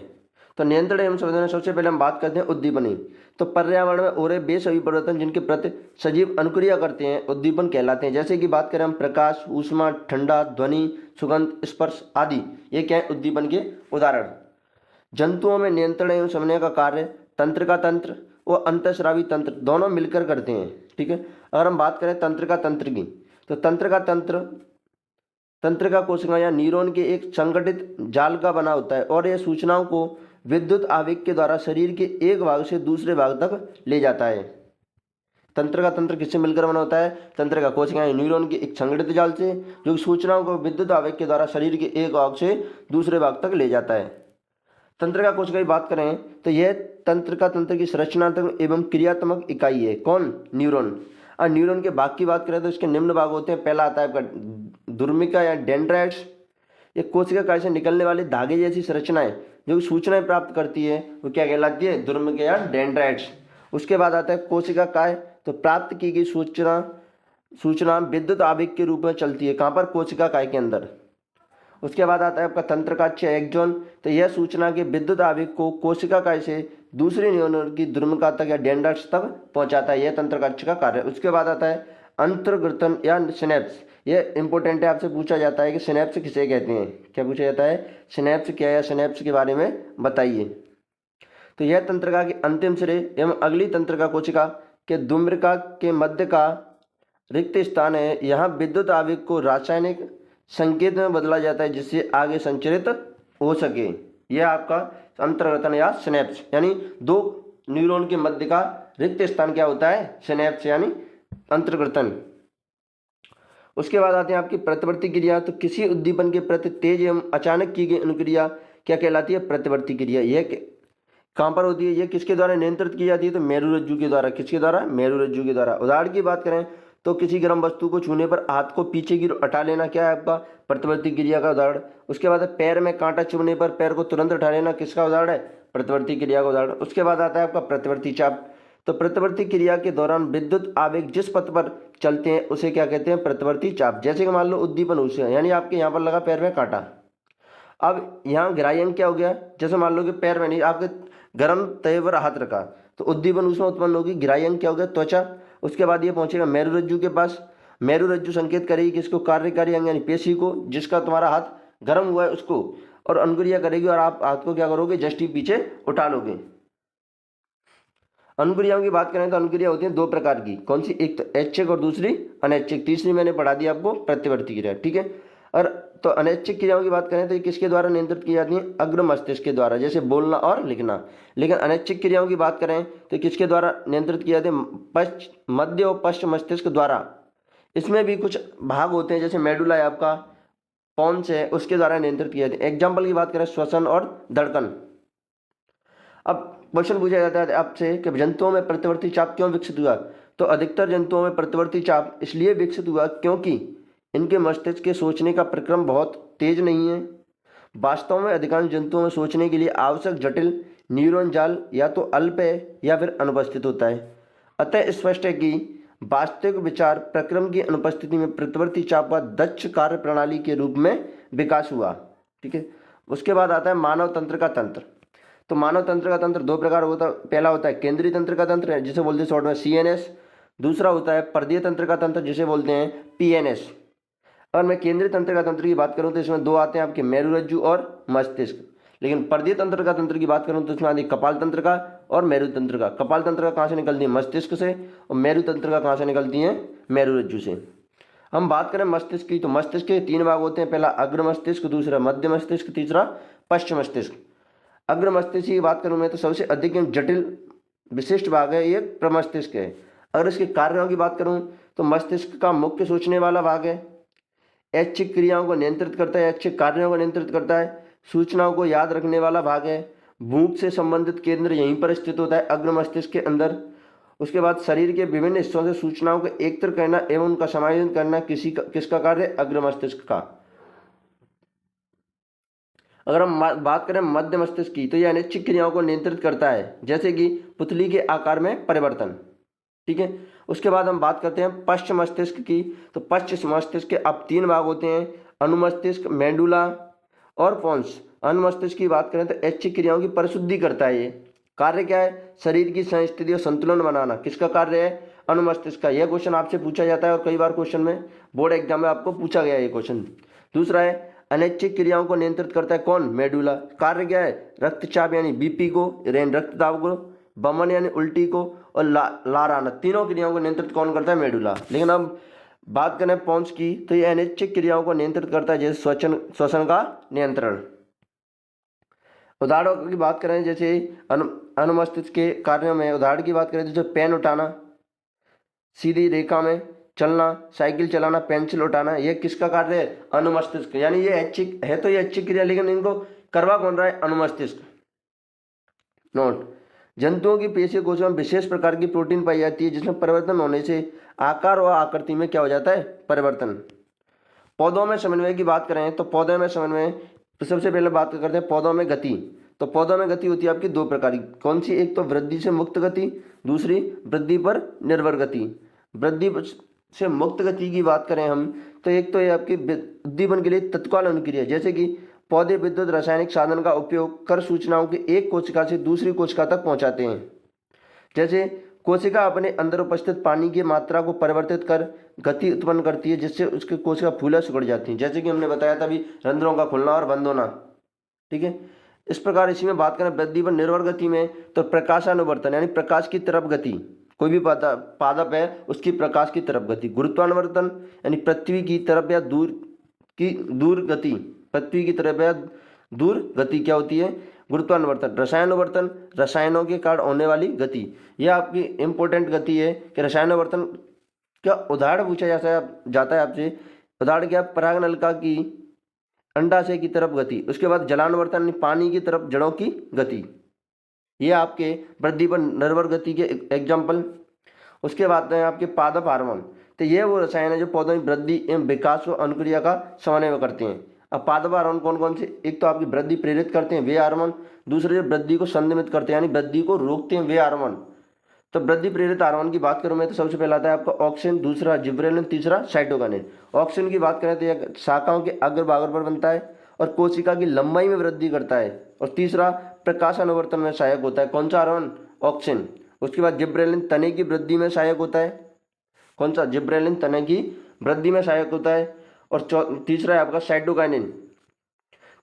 तो नियंत्रण एवं समन्वय में सबसे पहले हम बात करते हैं उद्दीपन की। तो पर्यावरण में हो रहे वे सभी परिवर्तन जिनके प्रति सजीव अनुक्रिया करते हैं उद्दीपन कहलाते हैं। जैसे कि बात करें हम प्रकाश, ऊष्मा, ठंडा, ध्वनि, सुगंध, स्पर्श आदि, ये क्या है? उद्दीपन के उदाहरण। जंतुओं में नियंत्रण एवं समन्वय का कार्य तंत्रिका तंत्र व अंतःस्रावी तंत्र दोनों मिलकर करते हैं। ठीक है। अगर हम बात करें तंत्रिका तंत्र की, तो तंत्रिका कोशिका या न्यूरॉन के एक संगठित जाल का बना होता है और यह सूचनाओं को विद्युत आवेग के द्वारा शरीर के एक भाग से दूसरे भाग तक ले जाता है। तंत्रिका तंत्र किससे मिलकर बना होता है? तंत्रिका कोशिका न्यूरॉन के एक संगठित जाल से, जो सूचनाओं को विद्युत आवेग के द्वारा शरीर के एक भाग से दूसरे भाग तक ले जाता है। तंत्रिका कोशिका की बात करें तो यह तंत्रिका तंत्र की संरचनात्मक एवं क्रियात्मक इकाई है। कौन? न्यूरॉन। और न्यूरॉन के भाग की बात करें तो इसके निम्न भाग होते हैं। पहला आता है आपका दुर्मिका या डेंड्राइट्स। ये कोशिका काय से निकलने वाले धागे जैसी संरचनाएं जो सूचनाएं प्राप्त करती है वो क्या कहलाती है? दुर्मिका या डेंड्राइट्स। उसके बाद आता है कोशिका काय। तो प्राप्त की गई सूचना विद्युत आवेग के रूप में चलती है। कहाँ पर? कोशिका काय के अंदर। उसके बाद आता है आपका तंत्रकाक्ष एक्सॉन। तो यह सूचना के विद्युत आवेग को कोशिका काय से दूसरी न्यूरॉन की दुर्मिका तक या डेंड्राइट्स तक पहुंचाता है। यह तंत्रकाक्ष का कार्य। उसके बाद आता है अंतर्ग्रथन या सिनेप्स। यह इंपॉर्टेंट है, आपसे पूछा जाता है कि सिनेप्स किसे कहते हैं। क्या पूछा जाता है? सिनेप्स क्या है? सिनेप्स के बारे में बताइए। तो यह तंत्रिका के अंतिम सिरे एवं अगली तंत्रिका कोशिका के दुम्बरिका के मध्य का रिक्त स्थान है। यहाँ विद्युत आवेग को रासायनिक संकेत में बदला जाता है जिससे आगे संचरित हो सके। यह आपका अंतर्ग्रथन या सिनेप्स, यानी दो न्यूरॉन के मध्य का रिक्त स्थान क्या होता है? सिनेप्स यानी अंतर्ग्रथन। उसके बाद आते हैं आपकी प्रतिवर्ती क्रिया। तो किसी उद्दीपन के प्रति तेज एवं अचानक की गई अनुक्रिया क्या कहलाती है? प्रतिवर्ती क्रिया। यह कहाँ पर होती है? यह किसके द्वारा नियंत्रित की जाती है? तो मेरुरज्जु के द्वारा। किसके द्वारा? मेरुरज्जु के द्वारा। उदाहरण की बात करें तो किसी गर्म वस्तु को छूने पर हाथ को पीछे की हटा लेना क्या है? आपका प्रतिवर्ती क्रिया का उदाहरण। उसके बाद पैर में कांटा चुभने पर पैर को तुरंत उठा लेना किसका उदाहरण है? प्रतिवर्ती क्रिया का उदाहरण। उसके बाद आता है आपका प्रतिवर्ती चाप। तो प्रतिवर्ती क्रिया के दौरान विद्युत आवेग जिस पथ पर चलते हैं उसे क्या कहते हैं? प्रतिवर्ती चाप। जैसे कि मान लो उद्दीपन उसे, यानी आपके यहाँ पर लगा पैर में कांटा। अब यहाँ ग्राह्यंग क्या हो गया? जैसे मान लो कि पैर में नहीं, आपके गर्म तय पर हाथ रखा तो उद्दीपन उसमें उत्पन्न होगी। ग्राह्यंग क्या हो गया? त्वचा। उसके बाद ये पहुंचेगा मेरुरज्जु के पास। मेरुरज्जु संकेत करेगी किसको? कार्यकारी अंग यानी पेशी को, जिसका तुम्हारा हाथ गर्म हुआ है उसको, और अनुक्रिया करेगी और आप हाथ को क्या करोगे? जस्ट ही पीछे उठा लोगे। अनुक्रियाओं की बात करें तो अनुक्रिया होती है दो प्रकार की। कौन सी? एक तो ऐच्छिक और दूसरी अनैच्छिक। तीसरी मैंने पढ़ा दी आपको प्रतिवर्ती क्रिया। ठीक है। और तो अनैच्छिक क्रियाओं की बात करें तो ये किसके द्वारा नियंत्रित की जाती है? अग्र मस्तिष्क के द्वारा, जैसे बोलना और लिखना। लेकिन अनैच्छिक क्रियाओं की बात करें तो किसके द्वारा नियंत्रित की जाती है? मध्य और पश्च मस्तिष्क द्वारा। इसमें भी कुछ भाग होते हैं, जैसे मेडुला है आपका, पॉन्स है, उसके द्वारा नियंत्रित किया जाता है। एग्जाम्पल की बात करें श्वसन और धड़कन। अब क्वेश्चन पूछा जाता है आपसे कि जंतुओं में प्रतिवर्ती चाप क्यों विकसित हुआ? तो अधिकतर जंतुओं में प्रतिवर्ती चाप इसलिए विकसित हुआ क्योंकि इनके मस्तिष्क के सोचने का प्रक्रम बहुत तेज नहीं है। वास्तव में अधिकांश जंतुओं में सोचने के लिए आवश्यक जटिल न्यूरॉन जाल या तो अल्प है या फिर अनुपस्थित होता है। अतः स्पष्ट है कि वास्तविक विचार प्रक्रम की अनुपस्थिति में प्रतिवर्ती चाप का दक्ष कार्य प्रणाली के रूप में विकास हुआ। ठीक है। उसके बाद आता है मानव तंत्र का तंत्र। तो मानव तंत्र का तंत्र दो प्रकार होता है। पहला होता है केंद्रीय तंत्र का तंत्र, जिसे बोलते हैं शॉर्ट में CNS। दूसरा होता है पर्दीय तंत्र का तंत्र, जिसे बोलते हैं PNS। और मैं केंद्रीय तंत्र का तंत्र की बात करूं तो इसमें दो आते हैं आपके, मेरुरज्जु और मस्तिष्क। लेकिन पर्दीय तंत्र का तंत्र की बात करूं तो इसमें आती है कपाल तंत्र का और मेरु तंत्र का। कपाल तंत्र का कहाँ से निकलती है? मस्तिष्क से। और मेरु तंत्र का कहाँ से निकलती है? मेरुरज्जु से। हम बात करें मस्तिष्क की तो मस्तिष्क के 3 भाग होते हैं, पहला अग्र मस्तिष्क, दूसरा मध्य मस्तिष्क, तीसरा पश्च मस्तिष्क। अग्र मस्तिष्क की बात करूं मैं तो सबसे अधिक जटिल विशिष्ट भाग है ये प्रमस्तिष्क है। अगर इसके कार्यों की बात करूं तो मस्तिष्क का मुख्य सोचने वाला भाग है, ऐच्छिक क्रियाओं को नियंत्रित करता है, ऐच्छिक कार्यों को नियंत्रित करता है, सूचनाओं को याद रखने वाला भाग है, भूख से संबंधित केंद्र यहीं पर स्थित होता है अग्र मस्तिष्क के अंदर। उसके बाद शरीर के विभिन्न हिस्सों से सूचनाओं को एकत्र करना एवं उनका समायोजन करना किसका कार्य है? अग्र मस्तिष्क का। अगर हम बात करें मध्य मस्तिष्क की तो यह अनिच्छिक क्रियाओं को नियंत्रित करता है, जैसे कि पुतली के आकार में परिवर्तन। ठीक है। उसके बाद हम बात करते हैं पश्च मस्तिष्क की तो पश्च मस्तिष्क के अब 3 भाग होते हैं, अनुमस्तिष्क, मेडुला और पोन्स। अनुमस्तिष्क की बात करें तो ऐच्छिक क्रियाओं की परिशुद्धि करता है। ये कार्य क्या है? शरीर की संस्थिति और संतुलन बनाना। किसका कार्य है? अनुमस्तिष्क का। यह क्वेश्चन आपसे पूछा जाता है और कई बार क्वेश्चन में बोर्ड एग्जाम में आपको पूछा गया ये क्वेश्चन। दूसरा है अनैच्छिक क्रियाओं को नियंत्रित करता है कौन? मेडुला। कार्य क्या है? रक्तचाप यानी बीपी को, रक्त दाब को, बमन यानी उल्टी को और लार आना, तीनों क्रियाओं को नियंत्रित कौन करता है? मेडुला। लेकिन अब बात करें पोन्स की तो ये अनैच्छिक क्रियाओं को नियंत्रित करता है, जैसे श्वसन का नियंत्रण। उदाहरणों की बात करें जैसे अनुमस्तिष्क के कार्यों में उदाहरण की बात करें जैसे पेन उठाना, सीधी रेखा में चलना, साइकिल चलाना, पेंसिल उठाना, ये किसका कार्य है? अनुमस्तिष्क। यानी ये ऐच्छिक है तो ये ऐच्छिक क्रिया, लेकिन इनको करवा कौन रहा है? अनुमस्तिष्क। नोट, जंतुओं की पेशीय कोशिकाओं में विशेष प्रकार की प्रोटीन पाई जाती है जिसमें परिवर्तन होने से आकार और आकृति में क्या हो जाता है? परिवर्तन। पौधों में समन्वय की बात करें तो पौधों में समन्वय तो सबसे पहले बात करते हैं पौधों में गति। तो पौधों में गति होती है आपकी 2 प्रकार की। कौन सी? एक तो वृद्धि से मुक्त गति, दूसरी वृद्धि पर निर्भर गति। वृद्धि से मुक्त गति की बात करें हम तो एक तो ये आपकी उद्दीपन के लिए तत्काल अनुक्रिया, जैसे कि पौधे विद्युत रासायनिक साधन का उपयोग कर सूचनाओं की एक कोशिका से दूसरी कोशिका तक पहुंचाते हैं। जैसे कोशिका अपने अंदर उपस्थित पानी की मात्रा को परिवर्तित कर गति उत्पन्न करती है, जिससे उसकी कोशिका फूला सिकुड़ जाती है, जैसे कि हमने बताया था अभी रंध्रों का खुलना और बंद होना। ठीक है। इस प्रकार इसी में बात करें वृद्धि पर निर्भर गति में तो प्रकाशानुवर्तन यानी प्रकाश की तरफ गति, कोई भी पादप है उसकी प्रकाश की तरफ गति। गुरुत्वानुवर्तन यानी पृथ्वी की तरफ या दूर गति, पृथ्वी की तरफ या दूर गति क्या होती है? गुरुत्वानुवर्तन। रसायनानुवर्तन, रसायनों के कारण होने वाली गति, यह आपकी इंपॉर्टेंट गति है कि रसायनानुवर्तन का उदाहरण पूछा जाता है आपसे। उदाहरण क्या? परागनलिका की अंडाशय की तरफ गति। उसके बाद जलानुवर्तन पानी की तरफ जड़ों की गति, ये आपके वृद्धि पर निर्भर गति के एग्जाम्पल। उसके बाद है आपके पादप हार्मोन, तो ये वो रसायन है जो पौधों में वृद्धि एवं विकास व अनुक्रिया का समन्वय करते हैं। अब पादप हार्मोन कौन कौन से? एक तो आपकी वृद्धि प्रेरित करते हैं वे हार्मोन, दूसरे जो वृद्धि को संदमित करते हैं यानी वृद्धि को रोकते हैं वे हार्मोन। तो वृद्धि प्रेरित हार्मोन की बात करूं मैं तो सबसे पहले आता है आपका ऑक्सिन, दूसरा जिब्रेलिन, तीसरा साइटोकिनिन। ऑक्सिन की बात करें तो यह शाखाओं के अग्रभाग पर बनता है और कोशिका की लंबाई में वृद्धि करता है, और तीसरा प्रकाश अनुवर्तन में सहायक होता है। कौन सा हार्मोन? ऑक्सिन। उसके बाद जिब्रेलिन तने की वृद्धि में सहायक होता है। कौन सा? जिब्रेलिन तने की वृद्धि में सहायक होता है। और तीसरा है आपका साइटोकाइनिन,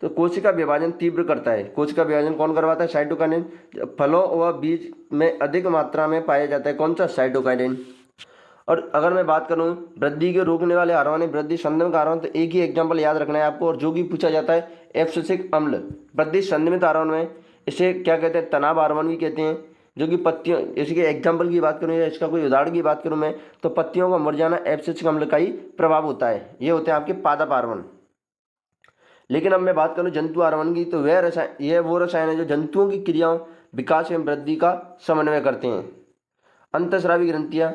तो कोशिका विभाजन तीव्र करता है। कोशिका विभाजन कौन करवाता है? साइटोकाइनिन। फलों व बीज में अधिक मात्रा में पाया जाता है। कौन सा? साइटोकाइनिन। और अगर मैं बात करूं वृद्धि के रोकने वाले हार्मोन, वृद्धि संदमित हार्मोन, तो एक ही एग्जांपल याद रखना है आपको, और जो भी पूछा जाता है एब्सिसिक अम्ल। वृद्धि संदमित हार्मोन में इसे क्या कहते हैं? तनाव हार्मोन भी कहते हैं, जो कि पत्तियों, इसके एग्जाम्पल की बात करूँ या इसका कोई उदाहरण की बात करूँ मैं तो पत्तियों का मुरझाना एब्सिसिक अम्ल का ही प्रभाव होता है। ये होते हैं आपके पादप हार्मोन। लेकिन अब मैं बात करूं जंतु हार्मोन की तो यह वो रसायन है जो जंतुओं की क्रियाओं, विकास एवं वृद्धि का समन्वय करते हैं। अंतःस्रावी ग्रंथियां,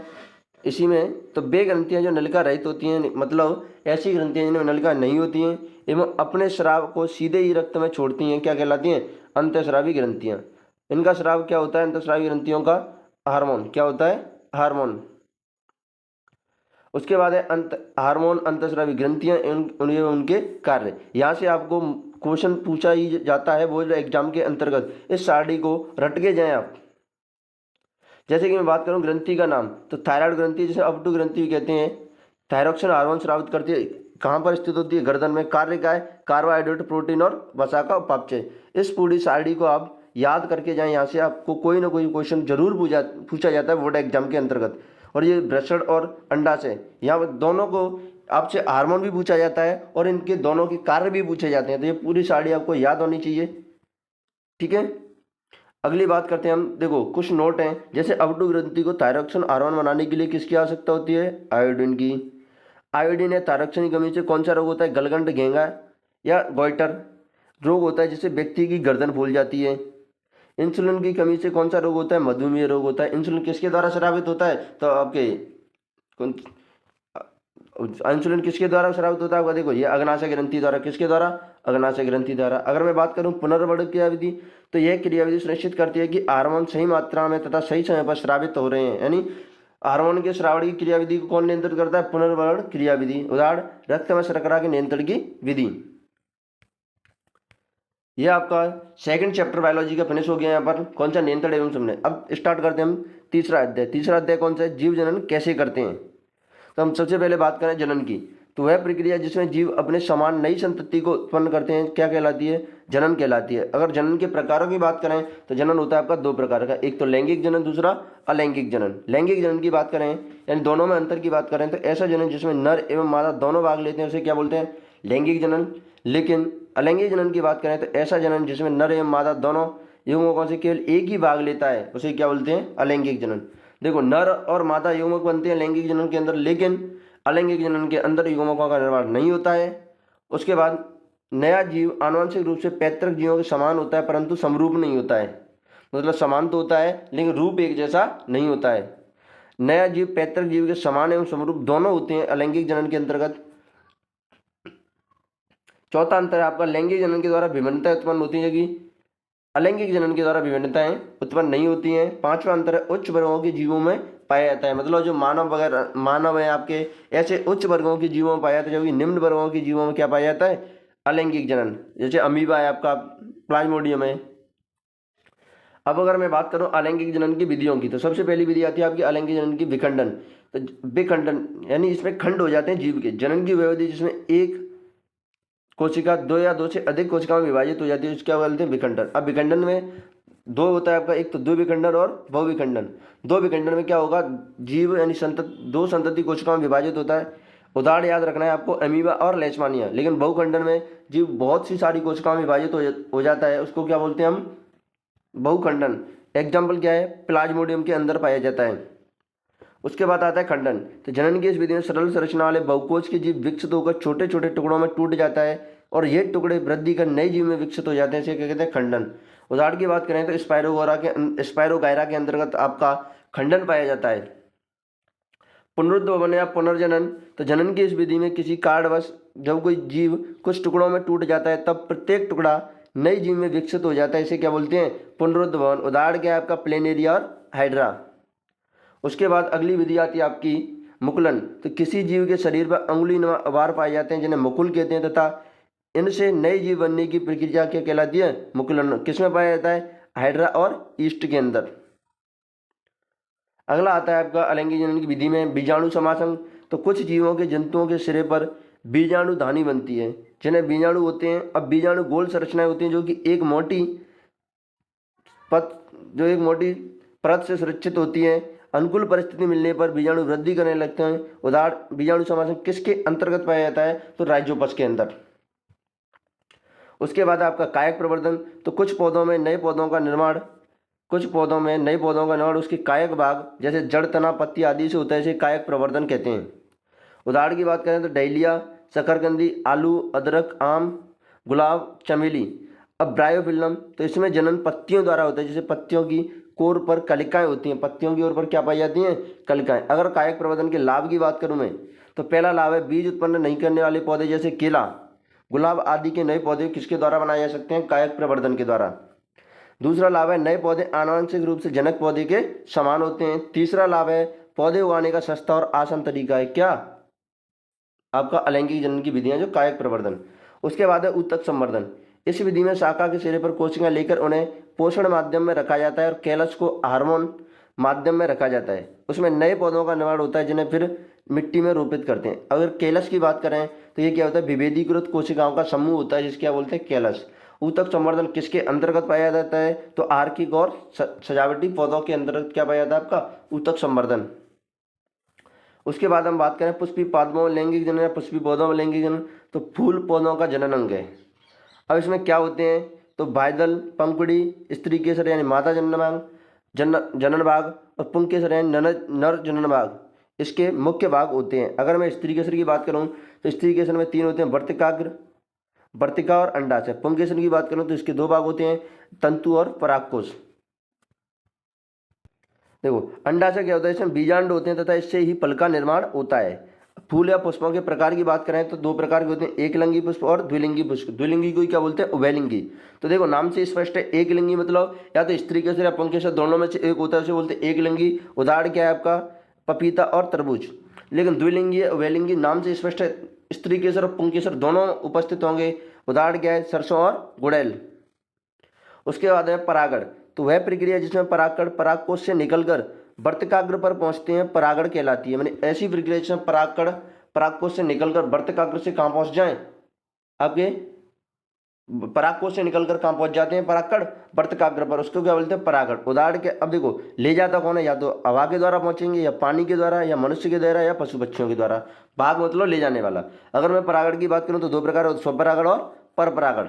इसी में तो वे ग्रंथियां जो नलिका रहित होती हैं, मतलब ऐसी ग्रंथियां जिनमें नलिका नहीं होती हैं एवं अपने स्राव को सीधे ही रक्त में छोड़ती हैं, क्या कहलाती हैं? अंतःस्रावी ग्रंथियां। इनका स्राव क्या होता है? अंतःस्रावी ग्रंथियों का हार्मोन क्या होता है? हार्मोन। उसके बाद है हार्मोन, अंतःस्रावी ग्रंथियां, उनके कार्य। यहाँ से आपको क्वेश्चन पूछा ही जाता है वो एग्जाम के अंतर्गत, इस सारणी को रट के जाएं आप। जैसे कि मैं बात करूं ग्रंथि का नाम तो थायराइड ग्रंथि, जिसे अपटू ग्रंथि भी कहते हैं, थायरोक्सिन हार्मोन स्रावित करती है। कहाँ पर स्थित होती है? गर्दन में। कार्य क्या है? कार्बोहाइड्रेट, प्रोटीन और वसा का उपापचय। इस पूरी सारणी को आप याद करके जाएं। यहाँ से आपको कोई ना कोई क्वेश्चन जरूर पूछा जाता है बोर्ड एग्जाम के अंतर्गत। और ये वृषण और अंडाशय, यहाँ दोनों को आपसे हार्मोन भी पूछा जाता है और इनके दोनों के कार्य भी पूछे जाते हैं। तो ये पूरी सारी आपको याद होनी चाहिए, ठीक है। अगली बात करते हैं हम, देखो कुछ नोट हैं, जैसे अवटु ग्रंथि को थायरॉक्सिन हार्मोन बनाने के लिए किसकी आवश्यकता होती है? आयोडीन की। आयोडीन या थायरॉक्सिन की कमी से कौन सा रोग होता है? गलगंड, घेंगा या गोइटर रोग होता है, जिससे व्यक्ति की गर्दन फूल जाती है। इंसुलिन की कमी से कौन सा रोग होता है? मधुमेह रोग होता है। इंसुलिन किसके द्वारा स्रावित होता है? तो आपके कौन, इंसुलिन किसके द्वारा स्रावित होता है? देखो ये अग्नाशय ग्रंथि द्वारा। किसके द्वारा? अग्नाशय ग्रंथि द्वारा। अगर मैं बात करूं पुनर्वर्ण क्रियाविधि, तो यह क्रियाविधि सुनिश्चित करती है कि हार्मोन सही मात्रा में तथा सही समय पर स्रावित हो रहे हैं। यानी हार्मोन के स्रावण की क्रियाविधि को कौन नियंत्रित करता है? पुनर्वर्ण क्रियाविधि। उदाहरण रक्त में शर्करा के नियंत्रण की विधि। यह आपका सेकंड चैप्टर बायोलॉजी का फिनिश हो गया। यहाँ पर कौन सा? नियंत्रण एवं समन्वय। अब स्टार्ट करते हैं हम तीसरा अध्याय। तीसरा अध्याय कौन सा है? जीव जनन कैसे करते हैं। तो हम सबसे पहले बात करें जनन की, तो वह प्रक्रिया जिसमें जीव अपने समान नई संतति को उत्पन्न करते हैं क्या कहलाती है? जनन कहलाती है। अगर जनन के प्रकारों की बात करें तो जनन होता है आपका दो प्रकार का, एक तो लैंगिक जनन, दूसरा अलैंगिक जनन। लैंगिक जनन की बात करें यानी दोनों में अंतर की बात करें तो ऐसा जनन जिसमें नर एवं मादा दोनों भाग लेते हैं उसे क्या बोलते हैं? लैंगिक जनन। लेकिन अलैंगिक जनन की बात करें तो ऐसा जनन जिसमें नर एवं मादा दोनों युग्मकों से केवल एक ही भाग लेता है उसे क्या बोलते हैं? अलैंगिक जनन। देखो नर और मादा युग्मक बनते हैं लैंगिक जनन के अंदर, लेकिन अलैंगिक जनन के अंदर युग्मकों का निर्माण नहीं होता है। उसके बाद नया जीव आनुवंशिक रूप से पैतृक जीवों के समान होता है परंतु समरूप नहीं होता है। मतलब समान तो होता है लेकिन रूप एक जैसा नहीं होता है। नया जीव पैतृक जीव के समान एवं समरूप दोनों होते हैं अलैंगिक जनन के अंतर्गत। चौथा अंतर है आपका लैंगिक जनन के द्वारा भिन्नताएं उत्पन्न होती है कि अलैंगिक जनन के द्वारा विभिन्नताएं उत्पन्न नहीं होती हैं। पांचवा अंतर है उच्च वर्गों के जीवों में पाया जाता है। मतलब जो मानव वगैरह मानव है आपके, ऐसे उच्च वर्गों के जीवों में पाया जाता है, जबकि निम्न वर्गों के जीवों में क्या पाया जाता है? अलैंगिक जनन। जैसे अमीबा है आपका, प्लाज्मोडियम है। अब अगर मैं बात करूं अलैंगिक जनन की विधियों की, तो सबसे पहली विधि आती है आपकी अलैंगिक जनन की विखंडन। तो विखंडन यानी इसमें खंड हो जाते हैं जीव के। जनन की वह विधि जिसमें एक कोशिका दो या दो से अधिक कोशिकाओं में विभाजित हो जाती है, उसको क्या बोलते हैं? विखंडन। अब विखंडन में दो होता है आपका, एक तो द्विविखंडन और बहुविखंडन। दो विखंडन में क्या होगा? जीव यानी दो संतति कोशिकाओं में विभाजित होता है। उदाहरण याद रखना है आपको, अमीबा और लेशमानिया। लेकिन बहुखंडन में जीव बहुत सी सारी कोशिकाओं में विभाजित हो जाता है, उसको क्या बोलते हैं हम? बहुखंडन। एग्जाम्पल क्या है? प्लाज्मोडियम के अंदर पाया जाता है। उसके बाद आता है खंडन। तो जनन की इस विधि में सरल संरचना वाले बहुकोश के जीव विकसित होकर छोटे छोटे टुकड़ों में टूट जाता है और ये टुकड़े वृद्धि कर नए जीव में विकसित हो जाते हैं, इसे क्या कहते हैं? खंडन। उदाहरण की बात करें तो स्पायरोगायरा के अंतर्गत आपका खंडन पाया जाता है। पुनरुद्भवन या पुनर्जनन, तो जनन की इस विधि में किसी कारणवश जब कोई जीव कुछ टुकड़ों में टूट जाता है तब प्रत्येक टुकड़ा नई जीव में विकसित हो जाता है, इसे क्या बोलते हैं? पुनरुद्भवन। उदाहरण क्या है आपका? प्लेनेरिया और हाइड्रा। उसके बाद अगली विधि आती है आपकी मुकुलन। तो किसी जीव के शरीर पर अंगुली नुमा आभार पाए जाते हैं जिन्हें मुकुल कहते हैं, तथा इनसे नए जीव बनने की प्रक्रिया क्या कहलाती है? मुकुलन। किसमें पाया जाता है? हाइड्रा और ईस्ट के अंदर। अगला आता है आपका अलैंगिक जनन की विधि में बीजाणु समासन। तो कुछ जीवों के जंतुओं के सिरे पर बीजाणु धानी बनती है जिन्हें बीजाणु होते हैं। अब बीजाणु गोल संरचनाएं होती हैं जो कि एक मोटी परत से सुरक्षित होती है। अनुकूल परिस्थिति मिलने पर बीजाणु वृद्धि करने लगते हैं। उदाहरण बीजाणु समासन किसके अंतर्गत पाया जाता है? तो राइजोपस के अंदर। उसके बाद आपका कायक प्रवर्धन। तो कुछ पौधों में नए पौधों का निर्माण उसके कायक भाग जैसे जड़, तना, पत्ती आदि से होता है, इसे कायक प्रवर्धन कहते हैं। उदाहरण की बात करें तो डहेलिया, शकरकंदी, आलू, अदरक, आम, गुलाब, चमेली। अब ब्रायोफिल्म, तो इसमें जनन पत्तियों द्वारा होता है, जैसे पत्तियों की कोर पर कलिकाएं होती हैं। पत्तियों की ओर पर क्या पाई जाती हैं? कलिकाएं। अगर कायक प्रवर्धन के लाभ की बात करूं मैं, तो पहला लाभ है बीज उत्पन्न नहीं करने वाले पौधे जैसे केला, गुलाब आदि के नए पौधे किसके द्वारा बनाए जा सकते हैं? कायक प्रवर्धन के द्वारा। दूसरा लाभ है नए पौधे आनुवंशिक रूप से जनक पौधे के समान होते हैं। तीसरा लाभ है पौधे उगाने का सस्ता और आसान तरीका है, क्या? आपका अलैंगिक जनन की विधियां जो कायक प्रवर्धन। उसके बाद है ऊतक संवर्धन। इस विधि में शाखा के सिरे पर कोशिकाएं लेकर उन्हें पोषण माध्यम में रखा जाता है और कैलस को हार्मोन माध्यम में रखा जाता है। उसमें नए पौधों का निर्माण होता है जिन्हें फिर मिट्टी में रोपित करते हैं। अगर कैलस की बात करें तो ये क्या होता है? विभेदीकृत कोशिकाओं का समूह होता है जिसके क्या बोलते हैं? कैलस। ऊतक संवर्धन किसके अंतर्गत पाया जाता है? तो आर्किक और सजावटी पौधों के अंतर्गत क्या पाया जाता है? आपका ऊतक संवर्धन। उसके बाद हम बात करें पुष्पी पादपों में लैंगिक जनन या पुष्पी पौधों में लैंगिक जनन, तो फूल पौधों का जनन अंग है। अब इसमें क्या होते हैं, तो बाह्यदल, पंखुड़ी, स्त्री केसर यानी मादा जनन भाग, जनन भाग, और पुंकेसर यानी नर जनन भाग इसके मुख्य भाग होते हैं। अगर मैं स्त्री केसर की बात करूं तो स्त्री केसर में 3 होते हैं, वर्तिकाग्र, वर्तिका और अंडाशय। पुंकेसर की बात करूं तो इसके 2 भाग होते हैं, तंतु और परागकोश। देखो अंडाशय क्या होता है, इसमें बीजांड होते हैं तथा इससे ही फल का निर्माण होता है। फूल या पुष्पों के प्रकार की बात करें तो 2 प्रकार के होते हैं, एक लिंगी पुष्प और द्विलिंगी पुष्प। द्विलिंगी को क्या बोलते हैं, उभयलिंगी। तो देखो नाम से स्पष्ट है, एक लिंगी मतलब या तो स्त्री केसर या पुंकेसर दोनों में से एक होता है, उसे बोलते हैं एक लिंगी। उदाहरण क्या है आपका, पपीता और तरबूज। लेकिन द्विलिंगी या उभयलिंगी नाम से स्पष्ट है, स्त्री केसर और पुंकेसर दोनों उपस्थित होंगे। उदाहरण क्या है, सरसों और गुड़ैल। उसके बाद है परागण, तो वह प्रक्रिया जिसमें परागकण परागकोश से निकलकर वर्तिकाग्र पर पहुंचते हैं परागण कहलाती है। मैंने ऐसी प्रक्रिया जिसमें परागकण परागकोश से निकलकर वर्तिकाग्र से कहाँ पहुंच जाएं, आपके परागकोश से निकलकर कहाँ पहुंच जाते हैं परागकण, वर्तिकाग्र पर, उसको क्या बोलते हैं परागण। उदाहरण के अब देखो ले जाता कौन है, या तो हवा के द्वारा पहुंचेंगे, या पानी के द्वारा, या मनुष्य के द्वारा, या पशु पक्षियों के द्वारा। भाग मतलब ले जाने वाला। अगर मैं परागण की बात करूं तो 2 प्रकार, स्वपरागण और परपरागण।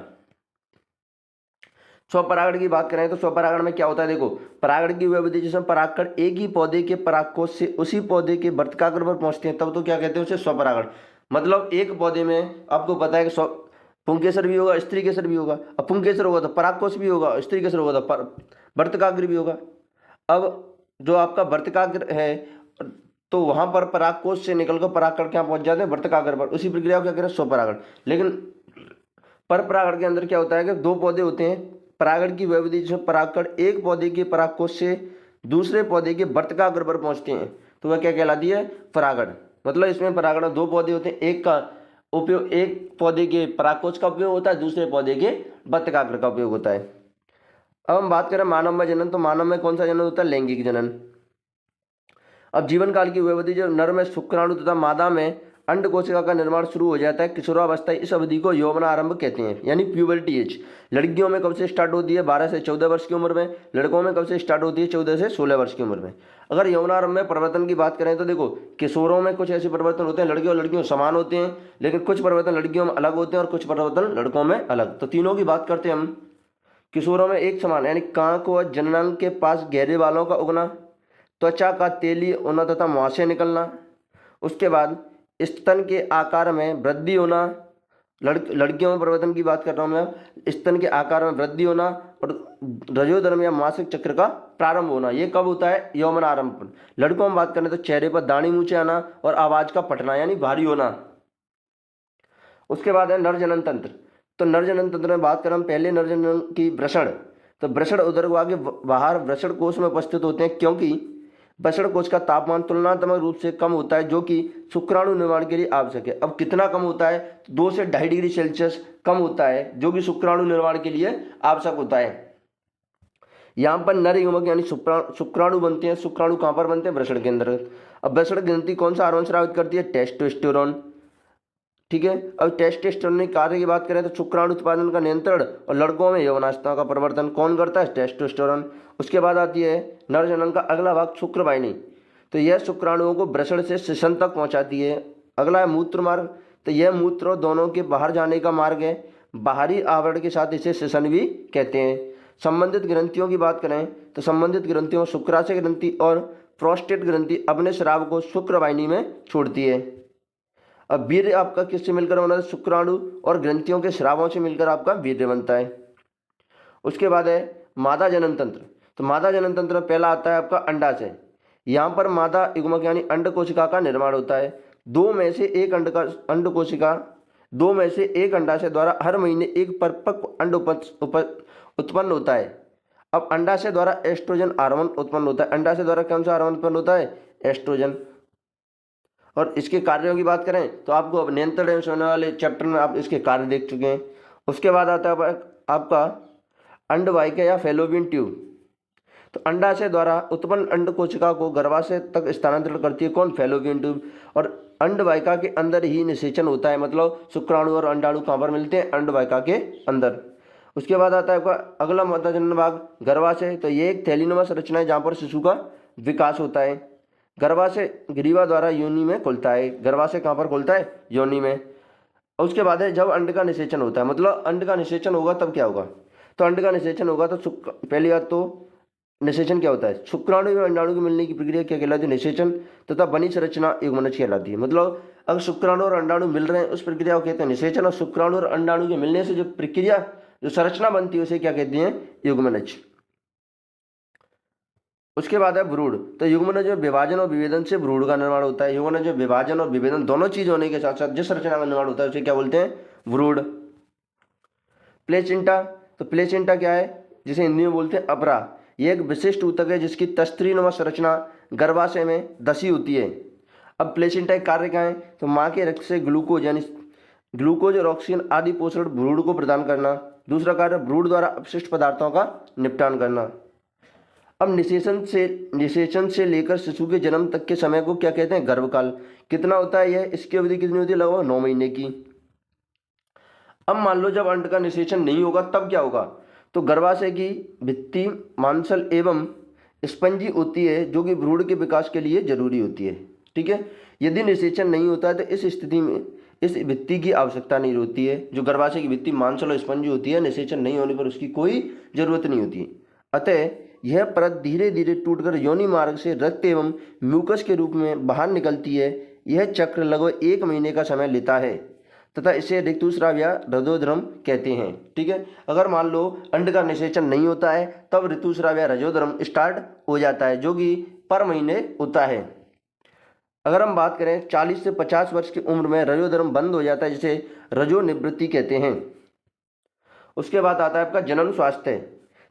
स्वपरागण की बात करें तो स्वपरागण में क्या होता है, देखो परागण की वह विधि जिसमें परागकण एक ही पौधे के परागकोश से उसी पौधे के वर्तिकाग्र पर पहुंचते हैं, तब तो क्या कहते हैं उसे स्वपरागण। मतलब एक पौधे में आपको पता है कि पुंकेसर भी होगा, स्त्री केसर भी होगा। अब पुंकेसर होगा तो परागकोश भी होगा, स्त्री केसर होगा तो वर्तिकाग्र भी होगा। अब जो आपका वर्तिकाग्र है तो वहां पर परागकोश से निकलकर परागकण क्या पहुंच जाते हैं वर्तिकाग्र पर, उसी प्रक्रिया को क्या कह रहे हैं स्वपरागण। लेकिन पर परागण के अंदर क्या होता है कि 2 पौधे होते हैं, परागण की वह विधि जिसमें परागकण एक पौधे के परागकोश से दूसरे पौधे के वर्तिकाग्र पर पहुंचते हैं, तो वह क्या कहलाती है परागण। मतलब इसमें परागण 2 पौधे होते हैं, एक का उपयोग एक पौधे के परागकोश का उपयोग होता है, दूसरे पौधे के वर्तिकाग्र का उपयोग होता है। अब हम बात करें मानव में जनन, तो मानव में कौन सा जनन होता है, लैंगिक जनन। अब जीवन काल की वह अवधि जो नर में शुक्राणु तथा मादा में अंड कोशिका का निर्माण शुरू हो जाता है, किशोरावस्था, इस अवधि को यौवनारंभ कहते हैं, यानी प्यूबर्टी एज। लड़कियों में कब से स्टार्ट होती है, 12 से 14 वर्ष की उम्र में। लड़कों में कब से स्टार्ट होती है, 14 से 16 वर्ष की उम्र में। अगर यौवनारंभ में परिवर्तन की बात करें तो देखो किशोरों में कुछ ऐसे परिवर्तन होते हैं, लड़के और लड़कियों समान होते हैं, लेकिन कुछ परिवर्तन लड़कियों में अलग होते हैं और कुछ परिवर्तन लड़कों में अलग। तो तीनों की बात करते हैं हम। किशोरों में एक समान, यानी कांक व जननांग के पास गहरे बालों का उगना, त्वचा का तेली होना तथा मुहासे निकलना। उसके बाद स्तन के आकार में वृद्धि होना, लड़कियों में परिवर्तन की बात कर रहा हूँ मैं, स्तन के आकार में वृद्धि होना और रजोधर्म या मासिक चक्र का प्रारंभ होना। ये कब होता है, यौवन आरंभ पर। लड़कों में बात करें तो चेहरे पर दाढ़ी मूछें आना और आवाज का फटना यानी भारी होना। उसके बाद है नरजनन तंत्र, तो नरजनन तंत्र में बात करें हम पहले नरजनन की वृषण, तो वृषण उदर के बाहर वृषण कोश में उपस्थित होते हैं, क्योंकि वृषण कोश का तापमान तुलनात्मक रूप से कम होता है, जो कि शुक्राणु निर्माण के लिए आवश्यक है। अब कितना कम होता है, 2 से 2.5 डिग्री सेल्सियस कम होता है, जो कि शुक्राणु निर्माण के लिए आवश्यक होता है। यहाँ पर नर युग्मक यानी शुक्राणु बनते हैं। शुक्राणु कहाँ पर बनते हैं, वृषण के अंदर। अब वृषण ग्रंथि कौन सा हार्मोन स्रावित करती है, टेस्टोस्टेरोन। ठीक है, अब टेस्टोस्टेरोन कार्य की बात करें तो शुक्राणु उत्पादन का नियंत्रण और लड़कों में यौवनावस्था का परिवर्तन कौन करता है, टेस्टोस्टेरोन। उसके बाद आती है नरजनन का अगला भाग शुक्रवाहिनी, तो यह शुक्राणुओं को वृषण से शिशन तक पहुंचाती है। अगला है मूत्र मार्ग, तो यह मूत्र दोनों के बाहर जाने का मार्ग है, बाहरी आवरण के साथ इसे शिशन भी कहते हैं। संबंधित ग्रंथियों की बात करें तो संबंधित ग्रंथियों शुक्राशय ग्रंथि और प्रोस्टेट ग्रंथि अपने स्राव को शुक्रवाहिनी में छोड़ती है। अब वीर्य आपका किससे मिलकर बना है, शुक्राणु और ग्रंथियों के स्रावों से मिलकर आपका वीर्य बनता है। उसके बाद है मादा जनन तंत्र, तो मादा जनन तंत्र में पहला आता है आपका अंडाशय। यहाँ पर मादा युग्मक यानी अंड कोशिका का निर्माण होता है। 2 में से एक अंड कोशिका 2 में से एक अंडाशय द्वारा हर महीने एक परिपक्व अंड उत्पन्न होता है। अब अंडाशय द्वारा एस्ट्रोजन हार्मोन उत्पन्न होता है। अंडाशय द्वारा कौन सा हार्मोन उत्पन्न होता है, एस्ट्रोजन। और इसके कार्यों की बात करें तो आपको अब नियंत्रण एवं होने वाले चैप्टर में आप इसके कार्य देख चुके हैं। उसके बाद आता है आपका अंडवाहिका या फैलोपियन ट्यूब, तो अंडाशय द्वारा उत्पन्न अंड कोशिका को गर्भाशय तक स्थानांतरण करती है कौन, फैलोपियन ट्यूब। और अंडवाहिका के अंदर ही निषेचन होता है, मतलब शुक्राणु और अंडाणु कहाँ पर मिलते हैं, अंडवाहिका के अंदर। उसके बाद आता है आपका अगला मादा जनन भाग गर्भाशय, तो ये एक थैलीनुमा संरचना है जहाँ पर शिशु का विकास होता है। गर्भाशय ग्रीवा द्वारा योनि में खुलता है। गर्भाशय कहाँ पर खुलता है? योनि में। और उसके बाद है जब अंड का निषेचन होता है, मतलब अंड का निषेचन होगा तब क्या होगा? तो अंड का निषेचन होगा तो पहली बात तो निषेचन क्या होता है? शुक्राणु एवं अंडाणु के मिलने की प्रक्रिया क्या कहलाती है? निषेचन। तथा बनी संरचना युग्मनज कहलाती है। मतलब अगर शुक्राणु और अंडाणु मिल रहे हैं उस प्रक्रिया को कहते हैं निषेचन, और शुक्राणु और अंडाणु के मिलने से जो प्रक्रिया जो संरचना बनती है उसे क्या कहते हैं? युग्मनज। उसके बाद है भ्रूण। तो युग्मनज में विभाजन और विभेदन से भ्रूण का निर्माण होता है। युग्मनज में विभाजन और विभेदन दोनों चीज होने के साथ साथ जिस संरचना का निर्माण होता है उसे क्या बोलते हैं? भ्रूण। प्लेसेंटा। तो प्लेसेंटा क्या है? जिसे हिंदी में बोलते हैं अपरा। यह एक विशिष्ट ऊतक है जिसकी तस्त्रीनुमा संरचना गर्भाशय में धसी होती है। अब प्लेसेंटा का कार्य क्या है? तो माँ के रक्त से ग्लूकोज यानी ग्लूकोज और ऑक्सीजन आदि पोषण भ्रूण को प्रदान करना। दूसरा कार्य भ्रूण द्वारा अपशिष्ट पदार्थों का निपटान करना। अब निषेचन से लेकर शिशु के जन्म तक के समय को क्या कहते हैं? गर्भकाल। कितना होता है यह? इसकी अवधि कितनी होती है? लगभग 9 महीने की। अब मान लो जब अंड का निषेचन नहीं होगा तब क्या होगा? तो गर्भाशय की भित्ति मांसल एवं स्पंजी होती है जो कि भ्रूण के विकास के लिए जरूरी होती है। ठीक है। यदि निषेचन नहीं होता है तो इस स्थिति में इस भित्ति की आवश्यकता नहीं होती है। जो गर्भाशय की भित्ति मांसल और स्पंजी होती है, निषेचन नहीं होने पर उसकी कोई जरूरत नहीं होती। अतः यह परत धीरे धीरे टूटकर योनि मार्ग से रक्त एवं म्यूकस के रूप में बाहर निकलती है। यह चक्र लगभग 1 महीने का समय लेता है तथा इसे ऋतुस्राव या रजोधर्म कहते हैं। ठीक है। अगर मान लो अंड का निषेचन नहीं होता है तब ऋतुस्राव या रजोधर्म स्टार्ट हो जाता है जो कि पर महीने होता है। अगर हम बात करें 40 से 50 वर्ष की उम्र में रजोधर्म बंद हो जाता है जिसे रजोनिवृत्ति कहते हैं। उसके बाद आता है आपका जनन स्वास्थ्य।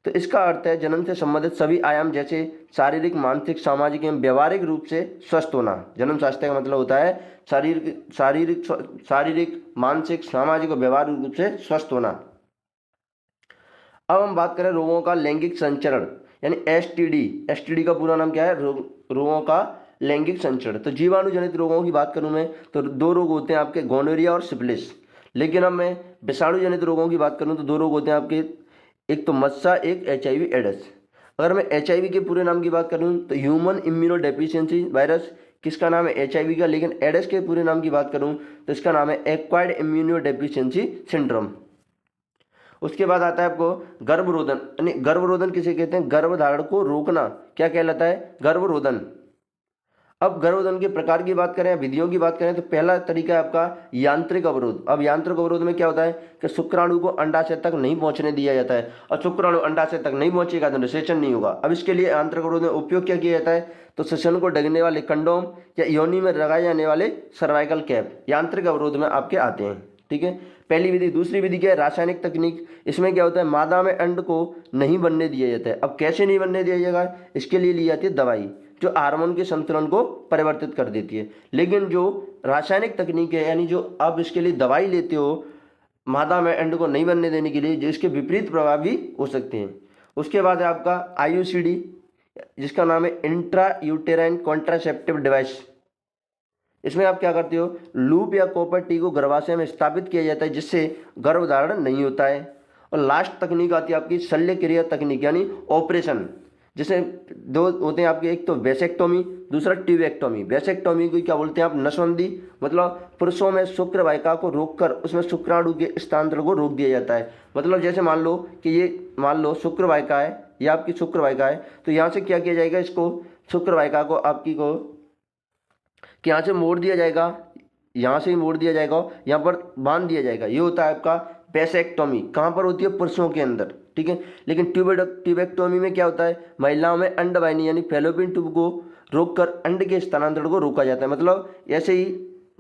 तो इसका अर्थ है जन्म से संबंधित सभी आयाम जैसे शारीरिक, मानसिक, सामाजिक एवं व्यवहारिक रूप से स्वस्थ होना। जन्म स्वास्थ्य का मतलब होता है शारीरिक, मानसिक, सामाजिक और व्यवहारिक रूप से स्वस्थ होना। अब हम बात करें रोगों का लैंगिक संचरण यानी एसटीडी। एसटीडी का पूरा नाम क्या है? रोगों का लैंगिक संचरण। तो जीवाणु जनित रोगों की बात करूं मैं तो 2 रोग होते हैं आपके, गोनोरिया और सिफिलिस। लेकिन अब मैं विषाणु जनित रोगों की बात करूं तो 2 रोग होते हैं आपके, एक तो मस्सा, एक HIV एड्स। अगर मैं HIV के पूरे नाम की बात करूं तो ह्यूमन इम्यूनोडेफिशिएंसी वायरस, किसका नाम है? HIV का। लेकिन एड्स के पूरे नाम की बात करूं तो इसका नाम है एक्वायर्ड इम्यूनोडेफिशिएंसी सिंड्रोम। उसके बाद आता है आपको गर्भरोधन, यानी गर्भरोधन किसे कहते हैं? गर्भधारण को रोकना क्या कहलाता है? गर्भरोधन। अब गर्भरोधन के प्रकार की बात करें, विधियों की बात करें तो पहला तरीका है आपका यांत्रिक अवरोध। अब यांत्रिक अवरोध में क्या होता है कि शुक्राणु को अंडाशय तक नहीं पहुंचने दिया जाता है, और शुक्राणु अंडाशय तक नहीं पहुंचेगा तो निषेचन नहीं होगा। अब इसके लिए यांत्रिक अवरोध में उपयोग क्या किया जाता है? तो श्वसन को ढकने वाले कंडोम या योनि में लगाए जाने वाले सर्वाइकल कैप यांत्रिक अवरोध में आपके आते हैं। ठीक है, पहली विधि। दूसरी विधि क्या है? रासायनिक तकनीक। इसमें क्या होता है? मादा में अंड को नहीं बनने दिया जाता है। अब कैसे नहीं बनने दिया जाएगा? इसके लिए ली जाती है दवाई जो हार्मोन के संतुलन को परिवर्तित कर देती है। लेकिन जो रासायनिक तकनीक है, यानी जो आप इसके लिए दवाई लेते हो मादा में अंड को नहीं बनने देने के लिए, जो इसके विपरीत प्रभाव भी हो सकते हैं। उसके बाद है आपका IUCD, जिसका नाम है इंट्रा यूटेराइन कॉन्ट्रासेप्टिव डिवाइस। इसमें आप क्या करते हो? लूप या कॉपर टी को गर्भाशय में स्थापित किया जाता है जिससे गर्भधारण नहीं होता है। और लास्ट तकनीक आती है आपकी शल्य क्रिया तकनीक यानी ऑपरेशन, जिसे 2 होते हैं आपके, एक तो वैसेक्टोमी, दूसरा ट्यूबेक्टोमी। वैसेक्टोमी को क्या बोलते हैं आप? नसबंदी। मतलब पुरुषों में शुक्र वाहिका को रोककर उसमें शुक्राणु के स्थानांतरण को रोक दिया जाता है। मतलब जैसे मान लो कि ये मान लो शुक्र वाहिका है, यह आपकी शुक्र वाहिका है, तो यहाँ से क्या किया जाएगा? इसको शुक्र वाहिका को आपकी को कि यहाँ से मोड़ दिया जाएगा, यहाँ से ही मोड़ दिया जाएगा, यहाँ पर बांध दिया जाएगा। ये होता है आपका वैसेक्टोमी। कहाँ पर होती है? पुरुषों के अंदर। ठीक है। लेकिन ट्यूबेक्टोमी में क्या होता है? महिलाओं में अंडवाहिनी यानी फैलोपियन ट्यूब को रोककर अंड के स्थानांतरण को रोका जाता है। मतलब ऐसे ही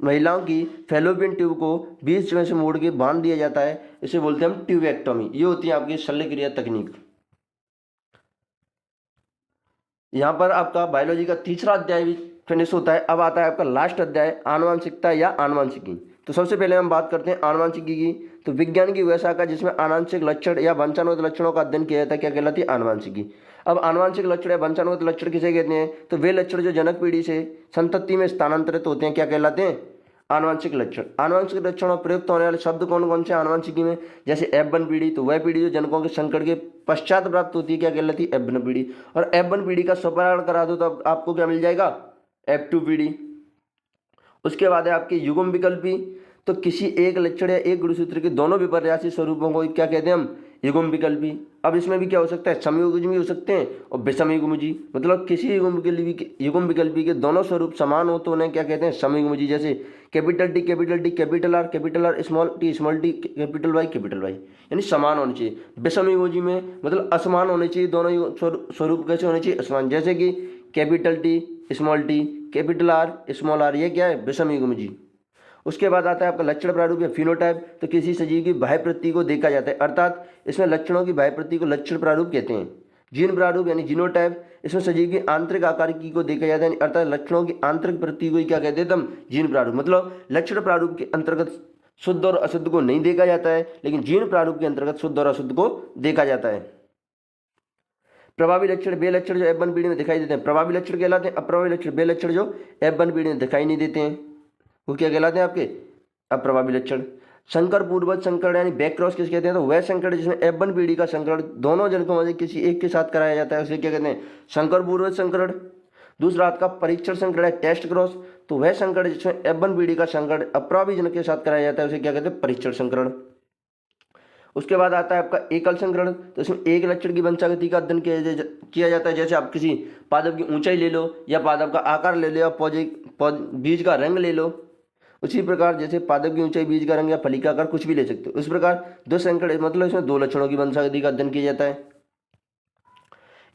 महिलाओं की फैलोपियन ट्यूब को बीच में से मोड़ के बांध दिया जाता है, इसे बोलते हैं हम ट्यूबेक्टोमी। ये होती है आपकी शल्य क्रिया तकनीक। यहाँ पर आपका बायोलॉजी का तीसरा अध्याय भी फिनिश होता है। अब आता है आपका लास्ट अध्याय, आनुवंशिकता या आनुवंशिकी। तो सबसे पहले हम बात करते हैं आनुवंशिकी की। तो विज्ञान की वह शाखा जिसमें आनुवंशिक लक्षण या वंशानुगत लक्षणों का अध्ययन किया जाता है क्या कहलाती है? आनुवंशिकी। अब आनुवंशिक लक्षण या वंशानुगत लक्षण किसे कहते हैं? तो वे लक्षण जो जनक पीढ़ी से संतति में स्थानांतरित होते हैं क्या कहलाते हैं? आनुवंशिक लक्षण। आनुवंशिक लक्षण और प्रयुक्त होने वाले शब्द कौन कौन से आनुवंशिकी में? जैसे F1 पीढ़ी, तो वह पीढ़ी जो जनकों के संकट के पश्चात प्राप्त होती है क्या कहलाती है? F1 पीढ़ी। और F1 पीढ़ी का स्वपरागण करा दो तो आपको क्या मिल जाएगा? F2PD। उसके बाद है आपके युग्म विकल्पी। तो किसी एक लक्षण या एक गुणसूत्र के दोनों विपर्यासी स्वरूपों को क्या कहते हैं हम? युग्म विकल्पी। अब इसमें भी क्या हो सकता है? समयुग्मी हो सकते हैं और विषमयुग्मी। मतलब किसी युग्म विकल्पी के दोनों स्वरूप समान हो तो उन्हें क्या कहते हैं? समयुग्मी। जैसे capital T capital R small T capital Y, यानी समान होने चाहिए। विषमयुग्मी में मतलब असमान होने चाहिए, दोनों स्वरूप कैसे होने चाहिए? असमान। जैसे कि capital T capital R small R, ये क्या है? विषमयुग्मी। उसके बाद आता है आपका लक्षण प्रारूप या फिनोटाइप। तो किसी सजीव की बाह्य प्रति को देखा जाता है, अर्थात इसमें लक्षणों की बाह्य प्रति को लक्षण प्रारूप कहते हैं। जीन प्रारूप यानी जीनोटाइप, इसमें सजीव की आंतरिक आकारिकी को देखा जाता है, अर्थात लक्षणों की आंतरिक प्रति को क्या कहते हैं हम? जीन प्रारूप। मतलब लक्षण प्रारूप के अंतर्गत शुद्ध और अशुद्ध को नहीं देखा जाता है, लेकिन जीन प्रारूप के अंतर्गत शुद्ध और अशुद्ध को देखा जाता है। प्रभावी लक्षण वे लक्षण जो F1 पीढ़ी में दिखाई देते हैं प्रभावी लक्षण कहलाते हैं। अप्रभावी लक्षण वे लक्षण जो F1 पीढ़ी में दिखाई नहीं देते हैं वो क्या कहलाते हैं? आपके अप्रभावी लक्षण। संकर पूर्वज संकरण यानी बैकक्रॉस किसे कहते हैं? तो वह संकरण जिसमें F1 पीढ़ी का संकरण दोनों जनकों में किसी एक के साथ कराया जाता है उसे क्या कहते हैं? संकर पूर्वज संकरण। दूसरा आपका परीक्षण संकरण है टेस्ट क्रॉस। तो वह संकरण जिसमें F1 पीढ़ी का संकरण अप्रभावी जनक के साथ कराया जाता है उसे क्या कहते हैं? परीक्षण संकरण। उसके बाद आता है आपका एकल संकरण। तो इसमें एक लक्षण की वंशागति का अध्ययन किया जाता है। जैसे आप किसी पादप की ऊंचाई ले लो या पादप का आकार ले लो या बीज का रंग ले लो। उसी प्रकार जैसे पादप की ऊंचाई, बीज का रंग या फली का आकार कुछ भी ले सकते हो। उस प्रकार दो संकरण मतलब इसमें दो लक्षणों की वंशागति का अध्ययन किया जाता है।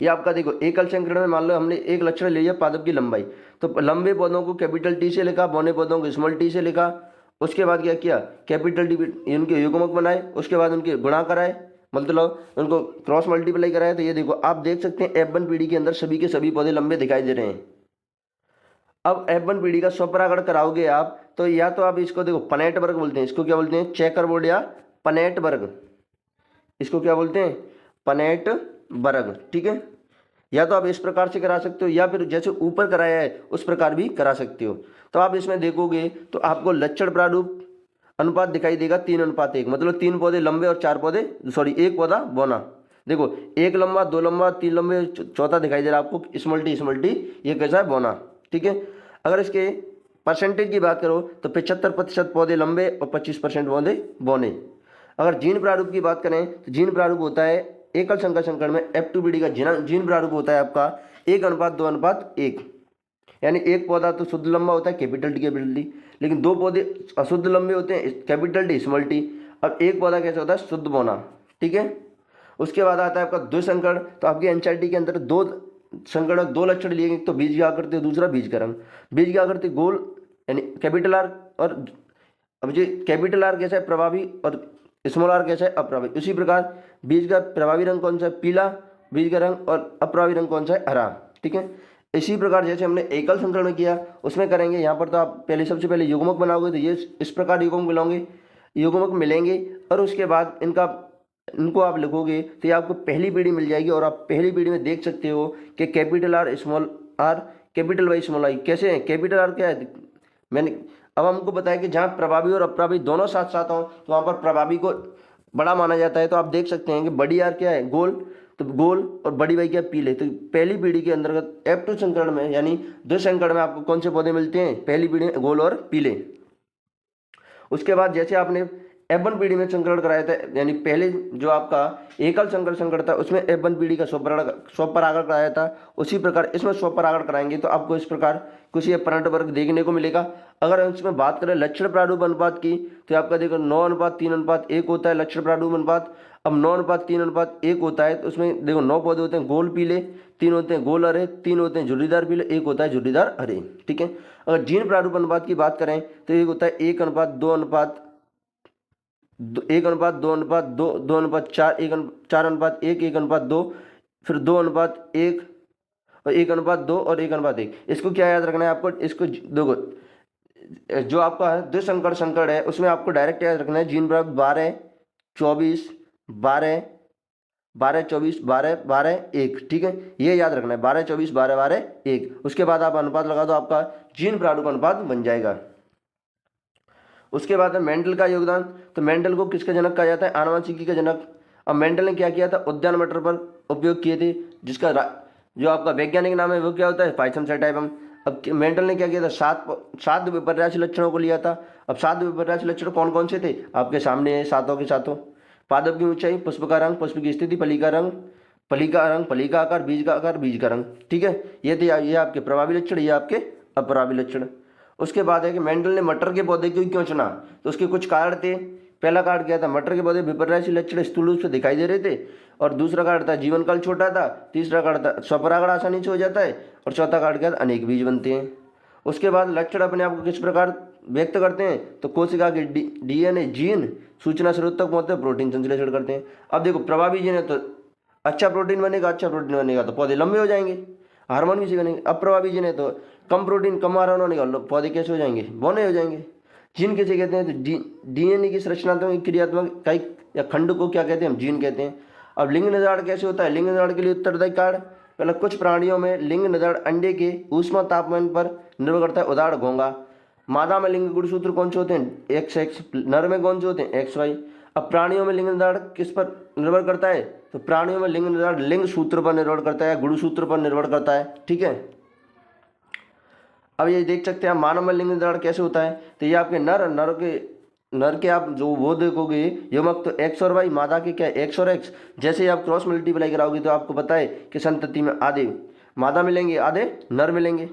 ये आपका देखो एकल संकरण में मान लो हमने एक लक्षण ले लिया पादप की लंबाई। तो लंबे पौधों को कैपिटल टी से लिखा, बौने पौधों को स्मॉल टी से लिखा। उसके बाद क्या किया? कैपिटल टी उनके युग्मक बनाए, उसके बाद उनके गुणा कराए, मतलब उनको क्रॉस मल्टीप्लाई कराए। तो ये देखो आप देख सकते हैं F1 पीढ़ी के अंदर सभी के सभी पौधे लंबे दिखाई दे रहे हैं। अब F1 पीढ़ी का स्वपरागण कराओगे आप तो या तो आप इसको देखो पनेट वर्ग बोलते हैं, इसको क्या बोलते हैं? चेकर बोर्ड या पनेट वर्ग। इसको क्या बोलते हैं? पनेट वर्ग। ठीक है, या तो आप इस प्रकार से करा सकते हो या फिर जैसे ऊपर कराया है उस प्रकार भी करा सकते हो। तो आप इसमें देखोगे तो आपको लक्षण प्रारूप अनुपात दिखाई देगा 3:1, मतलब 3 पौधे लंबे और 4 पौधे एक पौधा बौना। देखो 1 लंबा, 2 लंबा, 3 लंबे, चौथा दिखाई दे रहा है आपको स्मॉल टी, ये कैसा है? बौना। ठीक है, अगर इसके परसेंटेज की बात करो तो 75% पौधे लंबे और 25% पौधे बौने। अगर जीन प्रारूप की बात करें तो जीन प्रारूप होता है एकल संकर संकरण में F2 पीढ़ी का जीन प्रारूप होता है आपका 1:2:1, यानी एक पौधा तो शुद्ध लंबा होता है कैपिटल टी, लेकिन दो पौधे अशुद्ध लंबे होते हैं कैपिटल टी स्मॉल टी। अब एक पौधा कैसा होता है? शुद्ध बौना। ठीक है, उसके बाद आता है आपका द्विसंकरण। तो आपकी एनसीईआरटी के अंदर दो संकरण, दो लक्षण लिए, एक तो बीज की आकृति, दूसरा बीज का रंग। बीज की आकृति गोल यानी कैपिटल आर, और अब जो कैपिटल आर कैसा है? प्रभावी, और स्मॉल आर कैसा है? अप्रभावी। उसी प्रकार बीज का प्रभावी रंग कौन सा है? पीला बीज का रंग, और अप्रभावी रंग कौन सा है? हरा। ठीक है, इसी प्रकार जैसे हमने एकल संकरण में किया उसमें करेंगे। यहाँ पर तो आप सबसे पहले युग्मक बनाओगे तो ये इस प्रकार युग्मक मिलेंगे, और उसके बाद इनको आप लिखोगे तो ये आपको पहली पीढ़ी मिल जाएगी। और आप पहली पीढ़ी में देख सकते हो कि capital R small R, capital Y small I कैसे है? कैपिटल आर क्या है? मैंने अब हमको बताया कि जहाँ प्रभावी और अप्रभावी दोनों साथ साथ हों तो वहाँ पर प्रभावी को बड़ा माना जाता है। तो आप देख सकते हैं कि बड़ी आर क्या है? गोल, तो गोल, और बड़ी वाई क्या? पीले। तो पहली पीढ़ी के अंतर्गत F2 संकरण में यानी द्विसंकरण में आपको कौन से पौधे मिलते हैं? पहली पीढ़ी में गोल और पीले। उसके बाद जैसे आपने F1 पीढ़ी में संकरण कराया था, यानी पहले जो आपका एकल संकरण था उसमें F1 पीढ़ी का स्वपरागण कराया था, उसी प्रकार इसमें स्वपरागण कराएंगे तो आपको इस प्रकार कुछ ये पनट वर्ग देखने को मिलेगा। अगर हम इसमें बात करें लक्षण प्रारूप अनुपात की तो आपका देखो 9:3:1 होता है लक्षण प्रारूप अनुपात। अब 9:3:1 होता है तो उसमें देखो 9 पौधे होते हैं गोल पीले, 3 होते हैं गोल हरे, 3 होते हैं झुर्रीदार पीले, 1 होता है झुर्रीदार हरे। ठीक है, अगर जीन प्रारूप अनुपात की बात करें तो एक होता है 1:2:1, 1:2:2, 2:4, 4:1, 1:2, फिर 2:1 और 1:2 और 1:1। इसको क्या याद रखना है आपको? इसको देखो जो आपका द्विसंकर संकरण है उसमें आपको डायरेक्ट याद रखना है जीन प्रारूप 12, 24, 12, 12, 24, 12, 12, 1। ठीक है, ये याद रखना है 12, 24, 12, 12, 1। उसके बाद आप अनुपात लगा दो, आपका जीन प्रारूप अनुपात बन जाएगा। उसके बाद है मेंडल का योगदान। तो मेंडल को किसका जनक कहा जाता है? आनुवंशिकी का जनक। अब मेंडल ने क्या किया था? उद्यान मटर पर उपयोग किए थे, जिसका जो आपका वैज्ञानिक नाम है वो क्या होता है? पाइथम सेटाइवम। अब मेंडल ने क्या किया था, सात विपर्यास लक्षणों को लिया था। अब सात विपर्यास लक्षण कौन कौन से थे, आपके सामने है सातों के सातों। पादप की ऊंचाई, पुष्प का रंग, पुष्प की स्थिति, फली का रंग, फली का रंग, फली का आकार, बीज का आकार, बीज का रंग। ठीक है, ये आपके प्रभावी लक्षण, ये आपके अप्रभावी लक्षण। उसके बाद है कि मेंडल ने मटर के पौधे क्यों चुना, तो उसके कुछ कारण थे। पहला कारण क्या था, मटर के पौधे विपर्यासी लक्षण स्थूल रूप से दिखाई दे रहे थे। और दूसरा कारण था जीवन काल छोटा था। तीसरा कारण था स्वपरागण आसानी से हो जाता है। और चौथा कारण क्या था, अनेक बीज बनते हैं। उसके बाद लक्षण अपने आप को किस प्रकार व्यक्त करते हैं, तो कोशिका के डीएनए जीन सूचना स्रोत तक पहुंचते हैं, प्रोटीन संश्लेषण करते हैं। अब देखो प्रभावी जीन है तो अच्छा प्रोटीन बनेगा तो पौधे लंबे हो जाएंगे, हार्मोन किसी बनेंगे। अप्रभावी जीन है तो कम प्रोटीन कम हार्मोन होने का पौधे कैसे हो जाएंगे, बौने हो जाएंगे। जीन किसे कहते हैं, तो डीएनए की संरचनात्मक क्रियात्मक इकाई या खंड को क्या कहते हैं, हम जीन कहते हैं। अब लिंग निर्धारण कैसे होता है, लिंग निर्धारण के लिए उत्तरदायी कारण, पहले कुछ प्राणियों में लिंग निर्धारण अंडे के ऊष्मा तापमान पर निर्भर करता है, उदाहरण घोंगा। मादा में लिंग गुणसूत्र कौन से होते हैं, एक्स एक्स, नर में कौन से होते हैं, एक्स वाई। अब प्राणियों में लिंग निर्धारण किस पर निर्भर करता है, तो प्राणियों में लिंग निर्धारण लिंग सूत्र पर निर्भर करता है, गुणसूत्र पर निर्भर करता है। ठीक है, अब ये देख सकते हैं मानव में लिंग निर्धारण कैसे होता है, तो ये आपके नर के आप जो वो देखोगे युग्मक, तो एक्स और वाई, मादा के क्या एक्स और एक्स। जैसे ही आप क्रॉस मल्टीप्लाई कराओगे तो आपको पता है कि संतति में आधे मादा मिलेंगे, आधे नर मिलेंगे।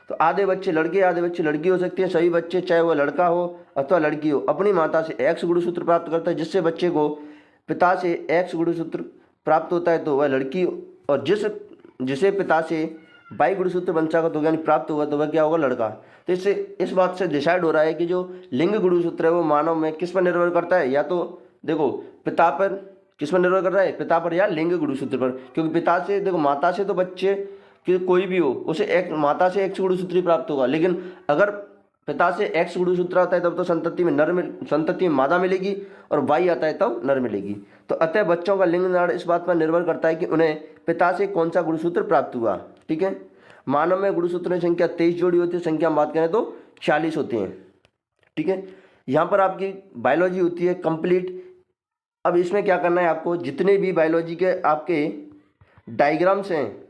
तो आधे बच्चे लड़के आधे बच्चे लड़की हो सकते हैं। सभी बच्चे चाहे वो लड़का हो अथवा लड़की हो अपनी माता से एक्स गुणसूत्र प्राप्त करता है, जिससे बच्चे को पिता से एक्स गुणसूत्र प्राप्त होता है तो वह लड़की, और जिसे पिता से वाई गुणसूत्र वंशागत होगा यानी प्राप्त होगा तो वह क्या होगा, लड़का। तो इससे इस बात से डिसाइड हो रहा है कि जो लिंग गुणसूत्र है वो मानव में किस पर निर्भर करता है, या तो देखो पिता पर, किस पर निर्भर कर रहा है, पिता पर या लिंग गुणसूत्र पर। क्योंकि पिता से देखो, माता से तो बच्चे कि कोई भी हो उसे एक माता से एक्स गुणसूत्र ही प्राप्त होगा, लेकिन अगर पिता से एक्स गुणसूत्र आता है तब तो संतति में मादा मिलेगी, और वाई आता है तब नर मिलेगी। तो अतः बच्चों का लिंग निर्धारण इस बात पर निर्भर करता है कि उन्हें पिता से कौन सा गुणसूत्र प्राप्त हुआ। ठीक है, मानव में गुणसूत्रों की संख्या 23 जोड़ी होती है, संख्या हम बात करें तो 40 होते हैं। ठीक है, यहाँ पर आपकी बायोलॉजी होती है कंप्लीट। अब इसमें क्या करना है आपको, जितने भी बायोलॉजी के आपके डायग्राम्स हैं,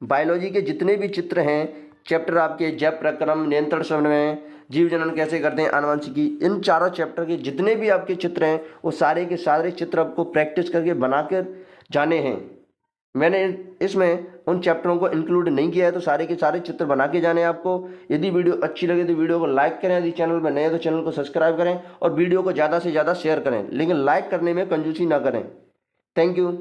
बायोलॉजी के जितने भी चित्र हैं, चैप्टर आपके जैव प्रक्रम, नियंत्रण समन्वय, जीव जनन कैसे करते हैं, आनुवंशिकी, इन चारों चैप्टर के जितने भी आपके चित्र हैं वो सारे के सारे चित्र आपको प्रैक्टिस करके बनाकर जाने हैं। मैंने इसमें उन चैप्टरों को इंक्लूड नहीं किया है, तो सारे के सारे चित्र बना के जाने हैं आपको। यदि वीडियो अच्छी लगे तो वीडियो को लाइक करें, यदि चैनल में नए हैं तो चैनल को सब्सक्राइब करें, और वीडियो को ज़्यादा से ज़्यादा शेयर करें, लेकिन लाइक करने में कंजूसी ना करें। Thank you.